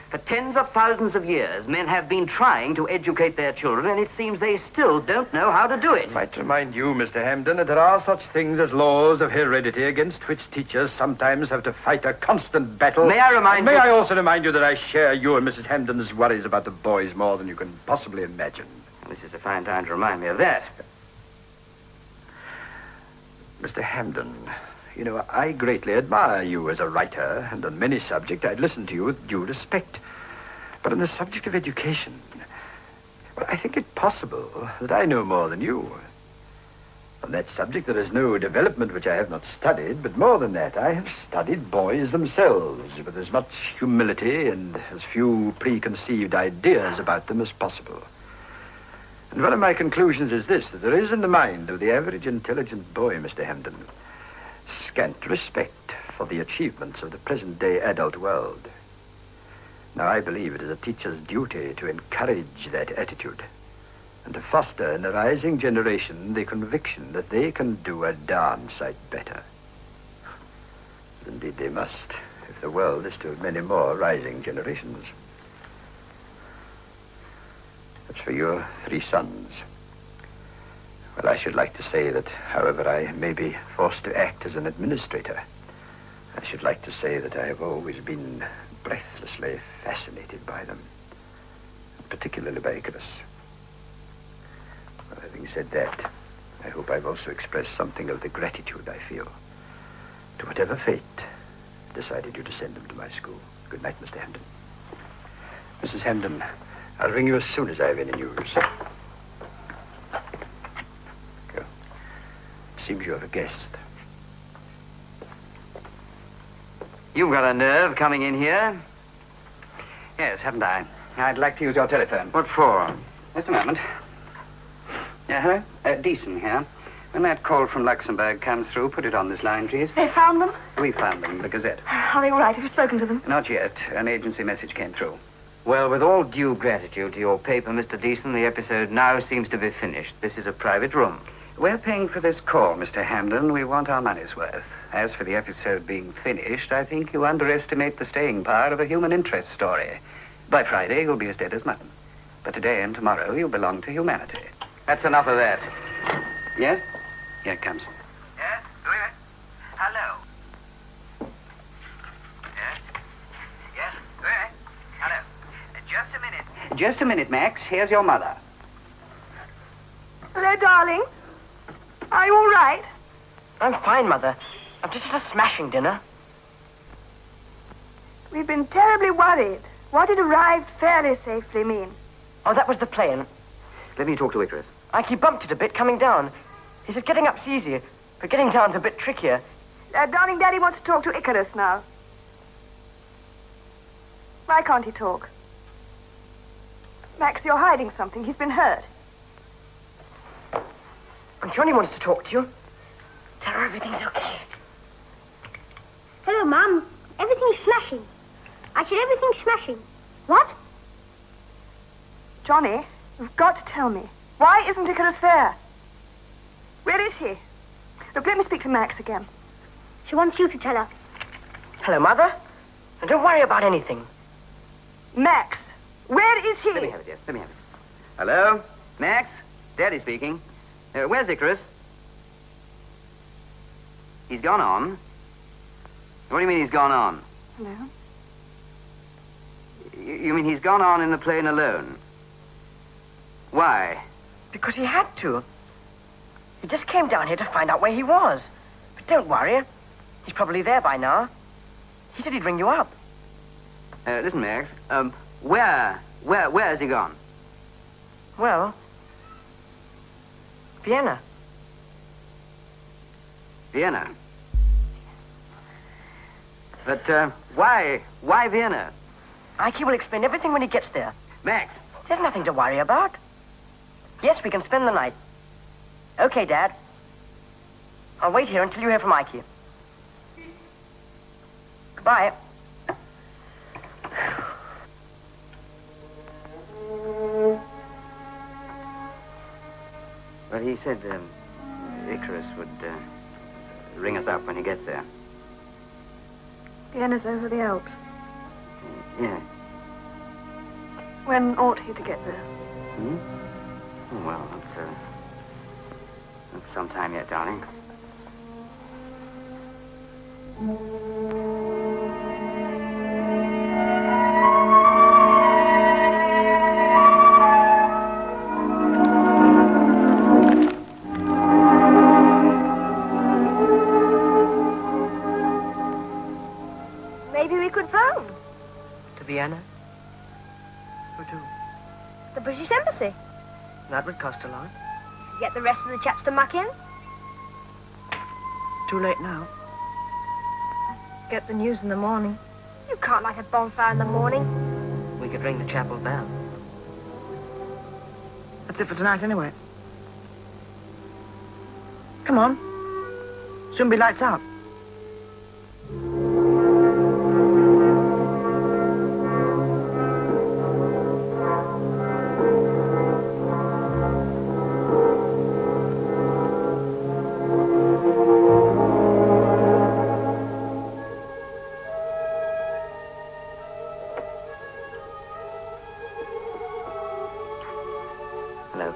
For tens of thousands of years, men have been trying to educate their children, and it seems they still don't know how to do it. I might remind you, Mr. Hampden, that there are such things as laws of heredity against which teachers sometimes have to fight a constant battle. May I remind you... May I also remind you that I share you and Mrs. Hampden's worries about the boys more than you can possibly imagine. This is a fine time to remind me of that. Mr. Hampden, you know, I greatly admire you as a writer, and on many subjects I'd listen to you with due respect. But on the subject of education, well, I think it possible that I know more than you. On that subject, there is no development which I have not studied, but more than that, I have studied boys themselves with as much humility and as few preconceived ideas about them as possible. And one of my conclusions is this, that there is in the mind of the average intelligent boy, Mr. Hampden, scant respect for the achievements of the present-day adult world. Now, I believe it is a teacher's duty to encourage that attitude and to foster in the rising generation the conviction that they can do a darn sight better. Indeed, they must, if the world is to have many more rising generations. As for your 3 sons, well, I should like to say that, however I may be forced to act as an administrator, I should like to say that I have always been breathlessly fascinated by them, particularly by Icarus. Well, having said that, I hope I've also expressed something of the gratitude I feel to whatever fate decided you to send them to my school. Good night, Mr. Hampden. Mrs. Hampden, I'll ring you as soon as I have any news. Go. Seems you have a guest. You've got a nerve coming in here. Yes, haven't I? I'd like to use your telephone. What for? Just a moment. Hello? Deason here. When that call from Luxembourg comes through, put it on this line, please. They found them? We found them in the Gazette. Are they all right? Have you spoken to them? Not yet. An agency message came through. Well, with all due gratitude to your paper, Mr. Deason, the episode now seems to be finished. This is a private room. We're paying for this call, Mr. Hampden. We want our money's worth. As for the episode being finished, I think you underestimate the staying power of a human interest story. By Friday, you'll be as dead as mutton. But today and tomorrow, you belong to humanity. That's enough of that. Yes? Here it comes. Yes? Hello? Yes? Yes? Hello? Just a minute. Just a minute, Max. Here's your mother. Hello, darling. Are you all right? I'm fine, Mother. I've just had a smashing dinner. We've been terribly worried. What did arrived fairly safely mean? Oh, that was the plane. Let me talk to Icarus. He bumped it a bit coming down. He said getting up's easier, but getting down's a bit trickier. Darling, Daddy wants to talk to Icarus now. Why can't he talk? Max, you're hiding something. He's been hurt. And Johnny wants to talk to you. Tell her everything's okay. Hello, Mum. Everything's smashing. I said everything's smashing. What? Johnny, you've got to tell me. Why isn't Icarus there? Where is he? Look, let me speak to Max again. She wants you to tell her. Hello, Mother. And don't worry about anything. Max, where is he? Let me have it, dear. Let me have it. Hello? Max? Daddy speaking. Where's Icarus? He's gone on. What do you mean he's gone on? Hello? You mean he's gone on in the plane alone? Why? Because he had to. He just came down here to find out where he was. But don't worry. He's probably there by now. He said he'd ring you up. Listen, Max. Where has he gone? Well, Vienna. Vienna. But, why Vienna? Ike will explain everything when he gets there. Max. There's nothing to worry about. Yes, we can spend the night. Okay, Dad. I'll wait here until you hear from Ike. Goodbye. Well, he said Icarus would ring us up when he gets there. Vienna's over the Alps. Yeah. When ought he to get there? Hmm? Oh, well, that's some time yet, darling. Maybe we could phone. To Vienna? Who to? The British Embassy. That would cost a lot. Get the rest of the chaps to muck in. Too late now. Get the news in the morning. You can't light a bonfire in the morning. We could ring the chapel bell. That's it for tonight, anyway. Come on. Soon be lights out. Hello.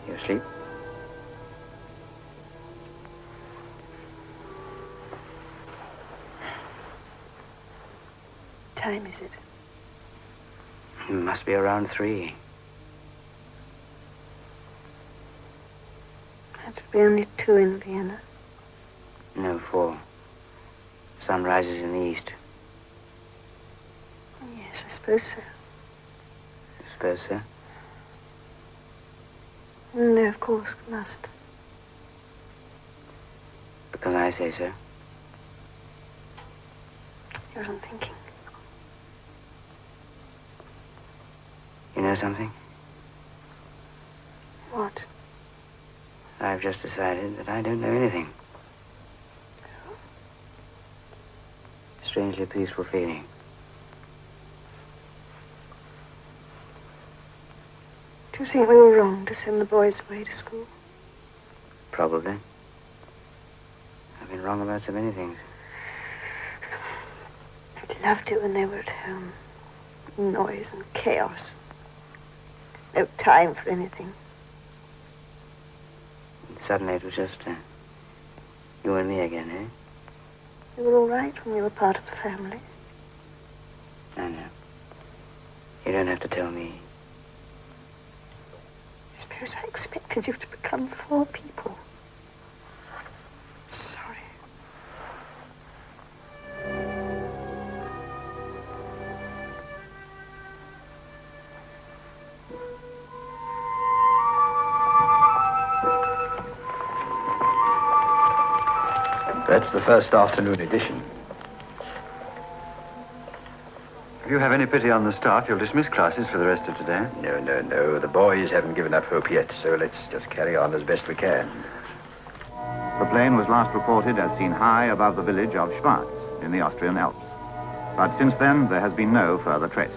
You asleep? Time is it? It must be around 3. That would be only 2 in Vienna. No, 4. Sun rises in the east. Yes, I suppose so. I suppose so. No, of course, it must. Because I say so. You wasn't thinking. You know something? What? I've just decided that I don't know anything. Strangely peaceful feeling. Do you think we were wrong to send the boys away to school? Probably. I've been wrong about so many things. I loved it when they were at home. Noise and chaos. No time for anything. And suddenly it was just you and me again, eh? You were all right when you were part of the family. I know. You don't have to tell me. I suppose I expected you to become 4 people. Sorry. That's the first afternoon edition. If you have any pity on the staff, you'll dismiss classes for the rest of today. No. The boys haven't given up hope yet, so let's just carry on as best we can. The plane was last reported as seen high above the village of Schwarz in the Austrian Alps. But since then, there has been no further trace.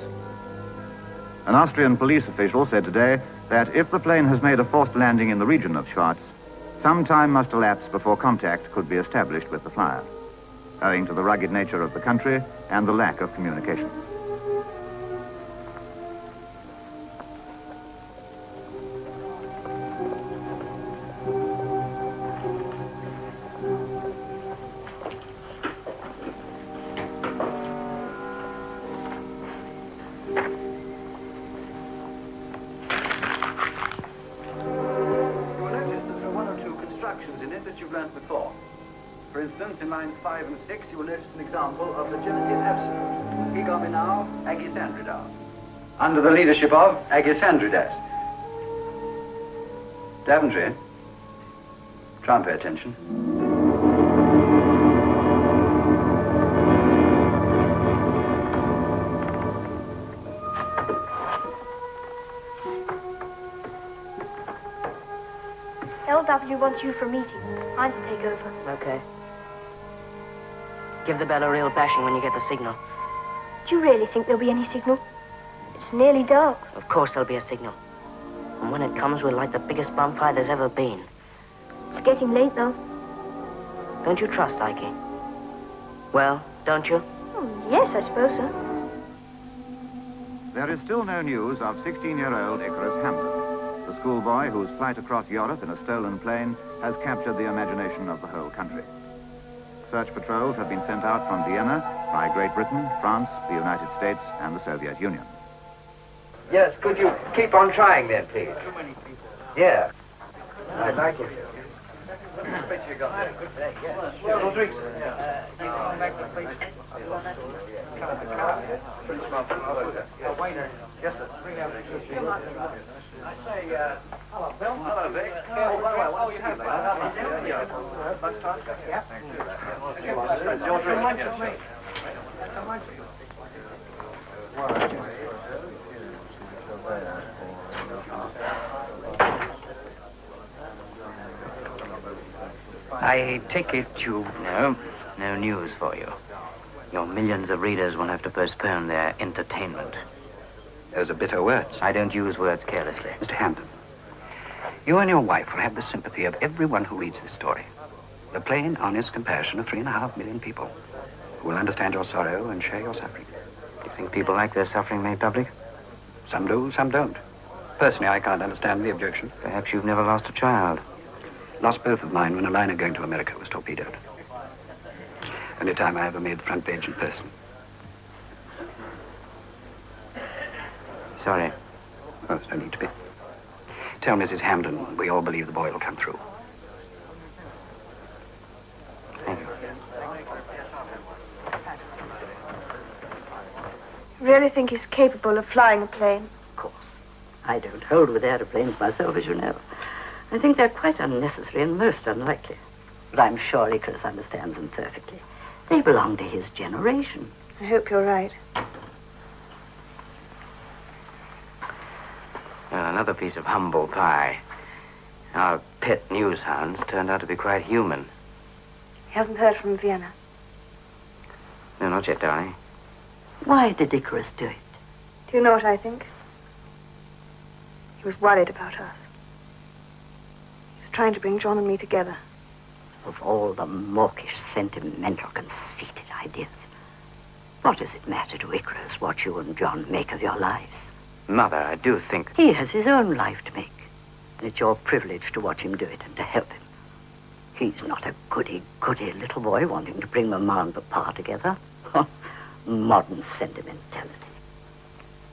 An Austrian police official said today that if the plane has made a forced landing in the region of Schwarz, some time must elapse before contact could be established with the flyer, owing to the rugged nature of the country and the lack of communication. For instance, in lines 5 and 6, you will notice an example of the genitive absolute. Egominau agisandridas. Under the leadership of Agisandridas. Daventry, try and pay attention. LW wants you for a meeting. I'm to take over. Okay. Give the bell a real bashing when you get the signal. Do you really think there'll be any signal? It's nearly dark. Of course there'll be a signal. And when it comes, we'll light the biggest bonfire there's ever been. It's getting late, though. Don't you trust Ike? Well, don't you? Oh, yes, I suppose so. There is still no news of 16-year-old Icarus Hampton, the schoolboy whose flight across Europe in a stolen plane has captured the imagination of the whole country. Search patrols have been sent out from Vienna by Great Britain, France, the United States, and the Soviet Union. Yes, could you keep on trying then, please? Yeah. I'd like it. Yes, sir. Bring out I say, hello, Bill. Hello, Vic. Oh, by the way, what do you have? Lunchtime? Yeah. Your drink. I take it you... No news for you. Your millions of readers will have to postpone their entertainment. Those are bitter words. I don't use words carelessly. Mr. Hampton, you and your wife will have the sympathy of everyone who reads this story. The plain, honest compassion of 3.5 million people who will understand your sorrow and share your suffering. Do you think people like their suffering made public? Some do, some don't. Personally, I can't understand the objection. Perhaps you've never lost a child. Lost both of mine when a liner going to America was torpedoed. Only time I ever made the front page in person. Sorry. Oh, there's no need to be. Tell Mrs. Hampton we all believe the boy will come through. Thank you. Really think he's capable of flying a plane? Of course. I don't hold with aeroplanes myself, as you know. I think they're quite unnecessary and most unlikely. But I'm sure Icarus understands them perfectly. They belong to his generation. I hope you're right. Another piece of humble pie. Our pet news hounds turned out to be quite human. He hasn't heard from Vienna. No, not yet, darling. Why did Icarus do it? Do you know what I think? He was worried about us. He was trying to bring John and me together. Of all the mawkish, sentimental, conceited ideas, what does it matter to Icarus what you and John make of your lives? Mother, I do think... He has his own life to make, and it's your privilege to watch him do it and to help him. He's not a goody-goody little boy wanting to bring Mama and Papa together. Modern sentimentality.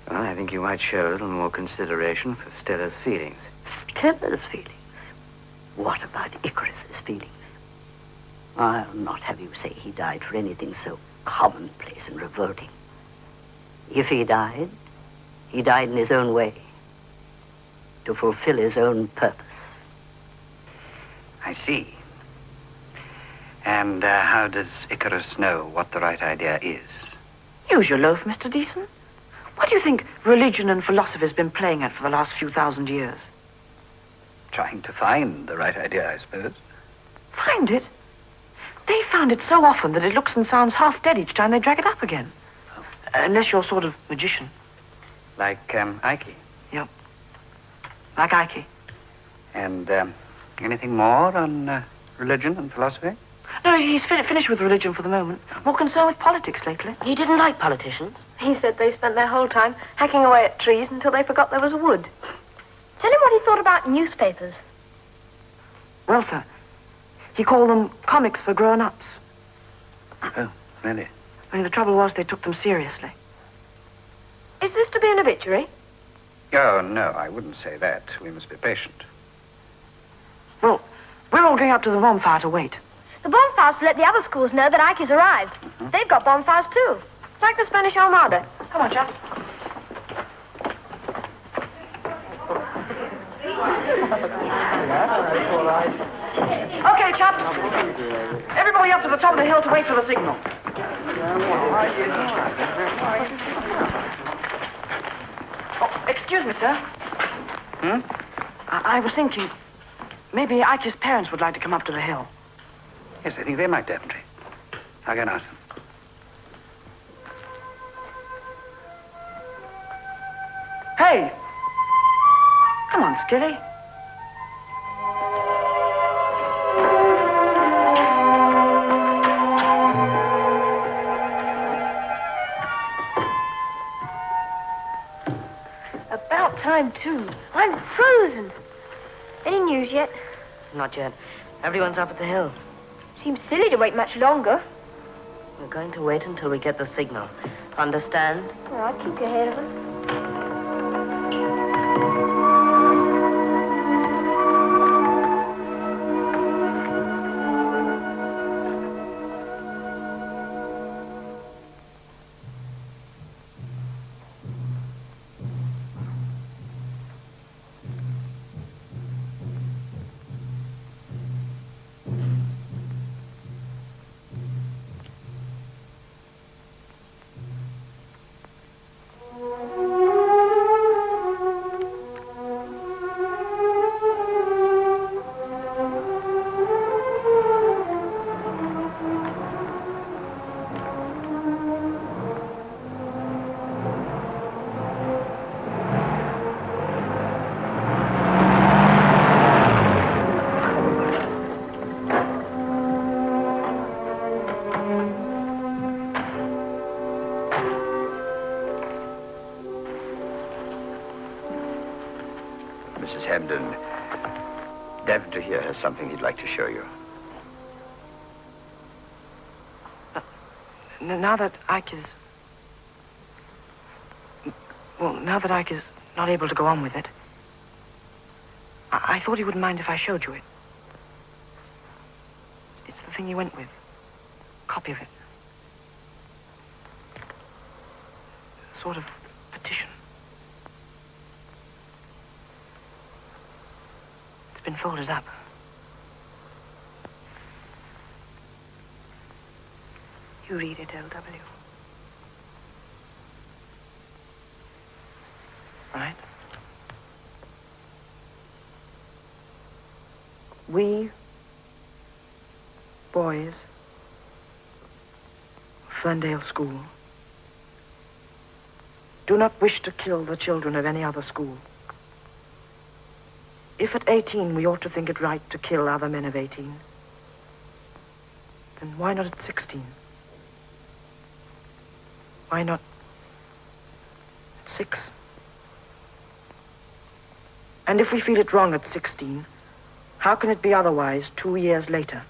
Well, I think you might show a little more consideration for Stella's feelings. Stella's feelings? What about Icarus's feelings? I'll not have you say he died for anything so commonplace and revolting. If he died in his own way, to fulfill his own purpose. I see. And how does Icarus know what the right idea is? Use your loaf, Mr. Deason. What do you think religion and philosophy has been playing at for the last few thousand years? Trying to find the right idea, I suppose. Find it? They found it so often that it looks and sounds half dead each time they drag it up again. Unless you're sort of magician. Like Ike. Yep. Like Ike. And anything more on religion and philosophy? No, he's finished with religion for the moment. More concerned with politics lately. He didn't like politicians. He said they spent their whole time hacking away at trees until they forgot there was a wood. Tell him what he thought about newspapers. Well, sir, he called them comics for grown-ups. Oh, really? Only the trouble was they took them seriously. Is this to be an obituary? Oh, no, I wouldn't say that. We must be patient. Well, we're all going up to the bonfire to wait. The bonfires to let the other schools know that Ike has arrived. They've got bonfires, too. Like the Spanish Armada. Come on, chaps. Okay, chaps. Everybody up to the top of the hill to wait for the signal. Oh, excuse me, sir. I was thinking, maybe Ike's parents would like to come up to the hill. Yes, I think they might, definitely. I can ask them. Hey! Come on, Skilly. About time, too. I'm frozen. Any news yet? Not yet. Everyone's up at the hill. Seems silly to wait much longer. We're going to wait until we get the signal. Understand? Well, I'll keep you ahead of them. Mrs. Hamden, Daventer here has something he'd like to show you. Now that Ike is... Well, now that Ike is not able to go on with it, I thought he wouldn't mind if I showed you it. It's the thing he went with. Copy of it. Sort of petition. It's been folded up. You read it, L.W. Right? We, boys, Ferndale School, do not wish to kill the children of any other school. If at 18 we ought to think it right to kill other men of 18, then why not at 16? Why not at 6? And if we feel it wrong at 16, how can it be otherwise 2 years later?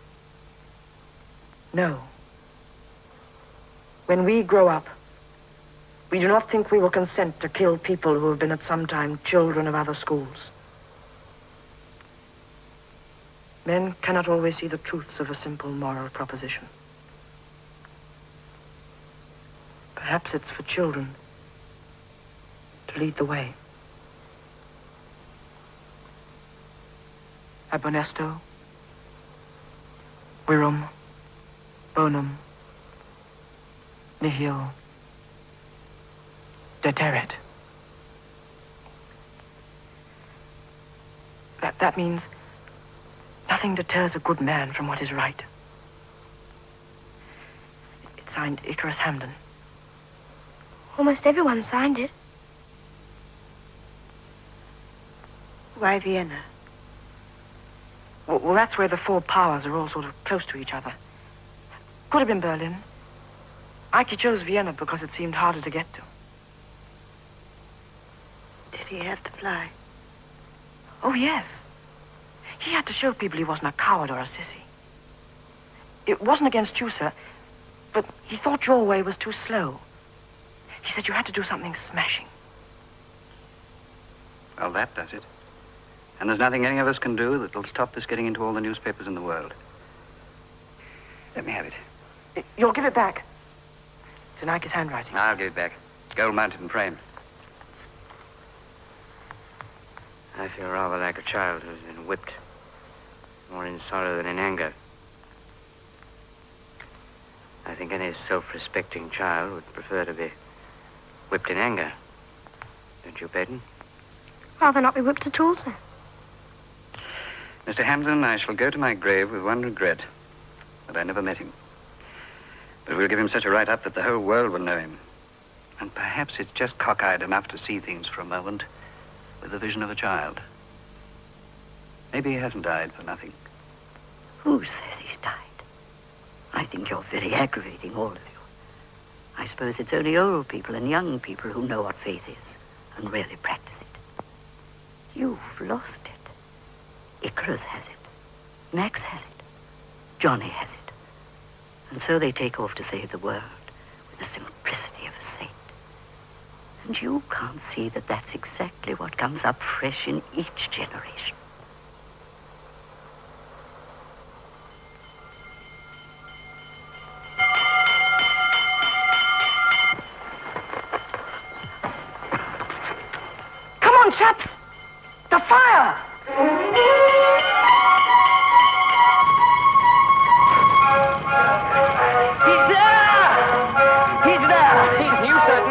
No. When we grow up, we do not think we will consent to kill people who have been at some time children of other schools. Men cannot always see the truths of a simple moral proposition. Perhaps it's for children to lead the way. Ab honesto, virum, bonum, nihil, deterret. That means nothing deters a good man from what is right. It's signed Icarus Hamden. Almost everyone signed it. Why Vienna? Well, that's where the four powers are all sort of close to each other. Could have been Berlin. Ike chose Vienna because it seemed harder to get to. Did he have to fly? Oh, yes. He had to show people he wasn't a coward or a sissy. It wasn't against you, sir, but he thought your way was too slow. He said you had to do something smashing. Well, that does it. And there's nothing any of us can do that'll stop this getting into all the newspapers in the world. Let me have it. You'll give it back. It's in Ike's handwriting. I'll give it back. Gold-mounted and framed. I feel rather like a child who's been whipped, more in sorrow than in anger. I think any self-respecting child would prefer to be whipped in anger. Don't you, Peyton? Rather not be whipped at all, sir. Mr. Hamden, I shall go to my grave with one regret, that I never met him. But we'll give him such a write-up that the whole world will know him. And perhaps it's just cockeyed enough to see things for a moment with the vision of a child. Maybe he hasn't died for nothing. Who says he's died? I think you're very aggravating, all of you. I suppose it's only old people and young people who know what faith is and really practice it. You've lost it. Icarus has it. Max has it. Johnny has it. And so they take off to save the world with the simplicity of a saint. And you can't see that that's exactly what comes up fresh in each generation. Come on, chaps! The fire!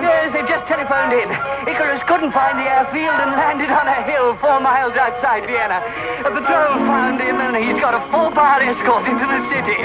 Yes, they just telephoned in. Icarus couldn't find the airfield and landed on a hill 4 miles outside Vienna. A patrol found him and he's got a full-power escort into the city.